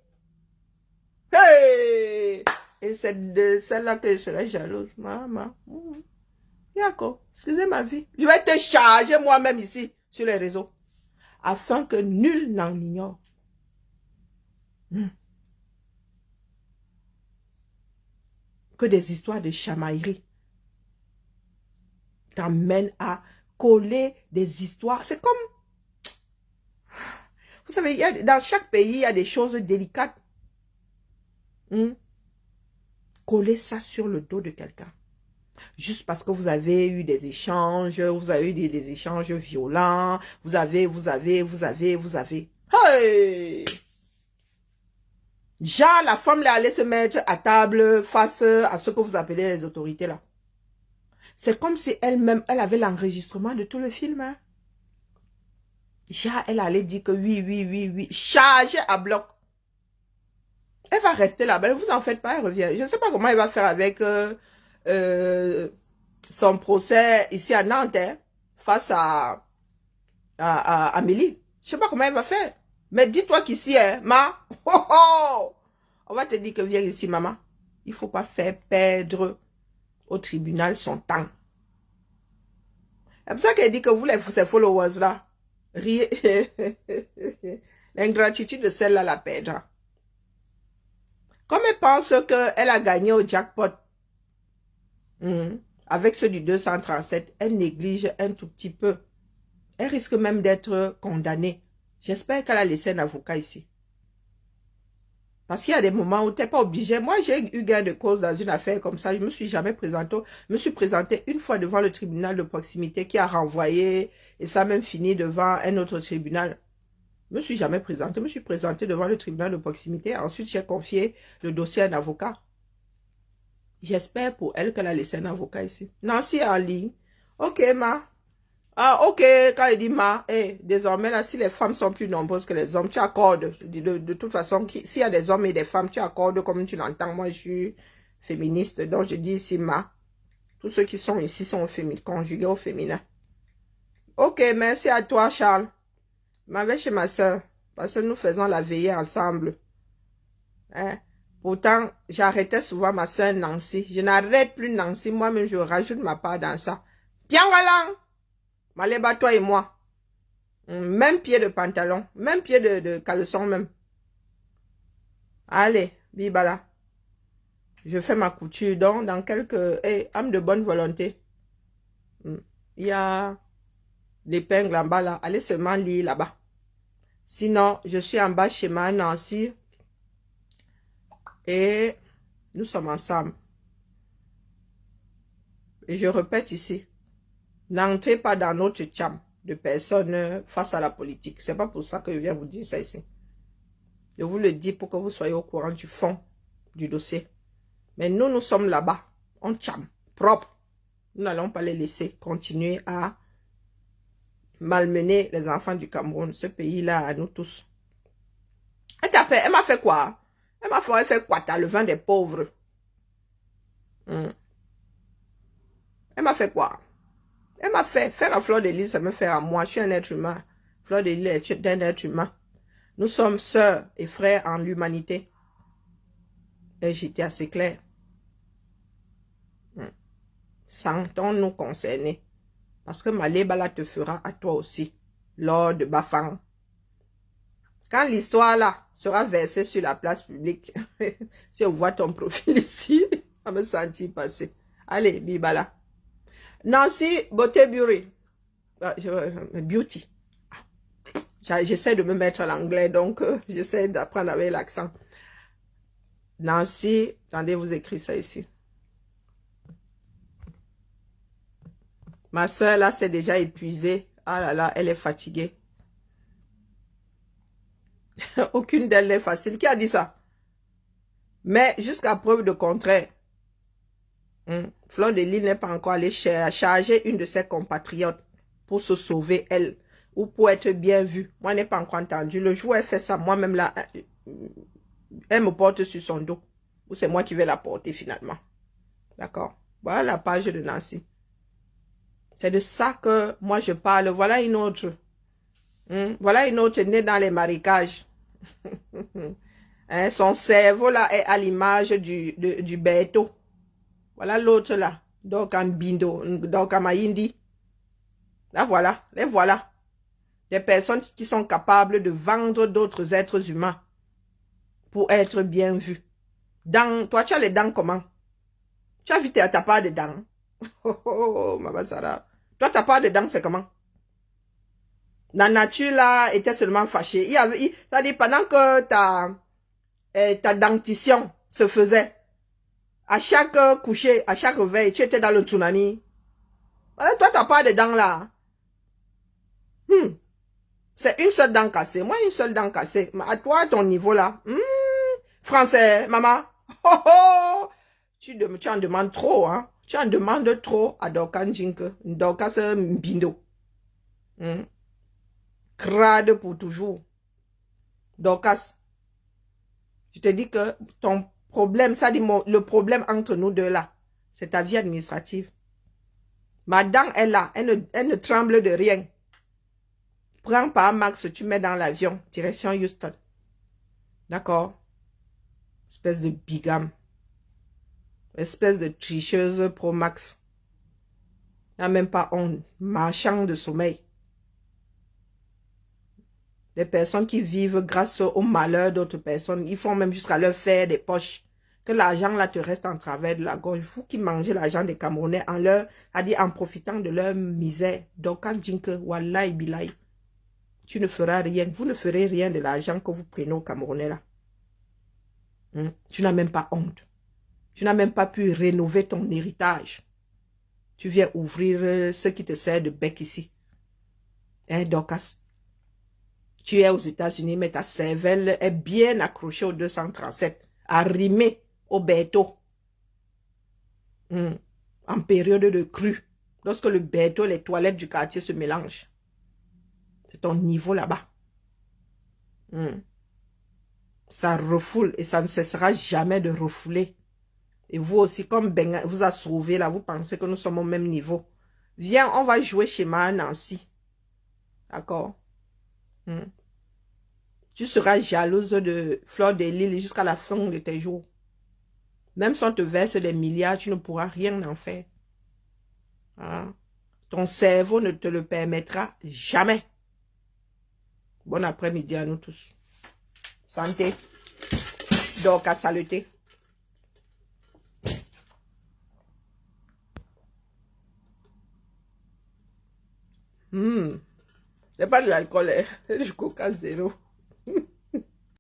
Hey! Et c'est de celle-là que je serais jalouse, maman. D'accord, excusez ma vie. Je vais te charger moi-même ici, sur les réseaux, afin que nul n'en ignore. Que des histoires de chamaillerie t'amènent à coller des histoires. C'est comme... Vous savez, dans chaque pays, il y a des choses délicates. Coller ça sur le dos de quelqu'un. Juste parce que vous avez eu des échanges, vous avez eu des échanges violents, vous avez. Hey! Genre, la femme là allait se mettre à table face à ce que vous appelez les autorités là. C'est comme si elle-même, elle avait l'enregistrement de tout le film. Hein? Genre, elle allait dire que oui, chargée à bloc. Elle va rester là-bas, ne vous en faites pas, elle revient. Je ne sais pas comment elle va faire avec son procès ici à Nantes, hein, face à Amélie. Je ne sais pas comment elle va faire. Mais dis-toi qu'ici, hein, on va te dire que viens ici, maman. Il ne faut pas faire perdre au tribunal son temps. C'est pour ça qu'elle dit que vous, ces followers-là, l'ingratitude de celle-là la perdra. Comme elle pense qu'elle a gagné au jackpot avec ceux du 237, elle néglige un tout petit peu. Elle risque même d'être condamnée. J'espère qu'elle a laissé un avocat ici. Parce qu'il y a des moments où tu n'es pas obligé. Moi, j'ai eu gain de cause dans une affaire comme ça. Je ne me suis jamais présenté. Je me suis présenté une fois devant le tribunal de proximité qui a renvoyé et ça a même fini devant un autre tribunal. Je ne me suis jamais présenté. Je me suis présenté devant le tribunal de proximité. Ensuite, j'ai confié le dossier à un avocat. J'espère pour elle qu'elle a laissé un avocat ici. Nancy en ligne. Ok, ma. Ah, ok, quand il dit ma, désormais, là, si les femmes sont plus nombreuses que les hommes, tu accordes. De toute façon, s'il y a des hommes et des femmes, tu accordes comme tu l'entends. Moi, je suis féministe, donc je dis ici ma. Tous ceux qui sont ici sont conjugués au féminin. Ok, merci à toi, Charles. Je m'en vais chez ma soeur, parce que nous faisons la veillée ensemble. Hein? Pourtant, j'arrêtais souvent ma soeur Nancy. Je n'arrête plus Nancy, moi-même je rajoute ma part dans ça. Bien voilà, Maléba, toi et moi. Même pied de pantalon, même pied de caleçon même. Allez, bibala. Je fais ma couture, donc dans quelques âmes de bonne volonté. Il y a l'épingle en bas là, allez seulement lire là-bas. Sinon, je suis en bas chez ma Nancy et nous sommes ensemble. Et je répète ici, n'entrez pas dans notre chambre de personnes face à la politique. C'est pas pour ça que je viens vous dire ça ici. Je vous le dis pour que vous soyez au courant du fond du dossier. Mais nous, nous sommes là-bas, en chambre, propre. Nous n'allons pas les laisser continuer à malmener les enfants du Cameroun, ce pays-là à nous tous. Elle m'a fait quoi? Elle m'a fait quoi? T'as le vin des pauvres. Elle m'a fait quoi? Elle m'a fait faire la fleur de l'île, ça me fait à moi. Je suis un être humain. Fleur de l'île est un être humain. Nous sommes sœurs et frères en l'humanité. Et j'étais assez clair. Sentons-nous concernés. Parce que Malébala te fera à toi aussi, lors de Bafang. Quand l'histoire là sera versée sur la place publique, si on voit ton profil ici, ça me sentit passer. Allez, Bibala. Nancy Beauty. Beauty. J'essaie de me mettre à l'anglais, donc j'essaie d'apprendre avec l'accent. Nancy, attendez, vous écrivez ça ici. Ma soeur là, c'est déjà épuisée. Ah là là, elle est fatiguée. Aucune d'elles n'est facile. Qui a dit ça? Mais jusqu'à preuve de contraire, Fleur de Lys n'est pas encore allée charger une de ses compatriotes pour se sauver elle ou pour être bien vue. Moi, je n'ai pas encore entendu. Le jour où elle fait ça, moi-même là, elle me porte sur son dos. Ou c'est moi qui vais la porter finalement. D'accord? Voilà la page de Nancy. C'est de ça que moi je parle. Voilà une autre. Voilà une autre née dans les marécages. Son cerveau là est à l'image du béto. Voilà l'autre là. Donc en bindo. Donc en maïndi. Là voilà. Les voilà. Des personnes qui sont capables de vendre d'autres êtres humains. Pour être bien vus. Toi tu as les dents comment? Tu as vu ta part de dents? Oh, Mama Sarah. Toi, ta part de dents, c'est comment? La nature, là, était seulement fâchée. C'est-à-dire, pendant que ta dentition se faisait, à chaque coucher, à chaque réveil, tu étais dans le tsunami. Alors, toi, ta part de dents, là. C'est une seule dent cassée. Moi, une seule dent cassée. Mais à toi, à ton niveau, là. Français, maman. Oh, oh. Tu en demandes trop, hein. Tu en demandes trop à Dorkan Jinke. Dorkas Mbindo. Crade pour toujours. Dorcas. Je te dis que ton problème, ça dit le problème entre nous deux là, c'est ta vie administrative. Ma dent est là, elle ne tremble de rien. Prends par Max, tu mets dans l'avion, direction Houston. D'accord? Espèce de bigame. Espèce de tricheuse pro Max. Il n'y a même pas honte. Marchand de sommeil. Des personnes qui vivent grâce au malheur d'autres personnes. Ils font même jusqu'à leur faire des poches. Que l'argent là te reste en travers de la gorge. Vous qui mangez l'argent des Camerounais en profitant de leur misère. Donc quand Jinke, wallahi bilahi, tu ne feras rien. Vous ne ferez rien de l'argent que vous prenez aux Camerounais là. Tu n'as même pas honte. Tu n'as même pas pu rénover ton héritage. Tu viens ouvrir ce qui te sert de bec ici. Dorcas. Tu es aux États-Unis, mais ta cervelle est bien accrochée au 237, arrimée au béto. En période de crue, lorsque le béto, les toilettes du quartier se mélangent. C'est ton niveau là-bas. Ça refoule et ça ne cessera jamais de refouler. Et vous aussi, comme Ben vous a sauvé là, vous pensez que nous sommes au même niveau. Viens, on va jouer chez ma Nancy. D'accord? Hmm. Tu seras jalouse de Fleur de Lys jusqu'à la fin de tes jours. Même si on te verse des milliards, tu ne pourras rien en faire. Hein? Ton cerveau ne te le permettra jamais. Bon après-midi à nous tous. Santé. Donc à saluter. C'est pas de l'alcool, c'est du coca zéro.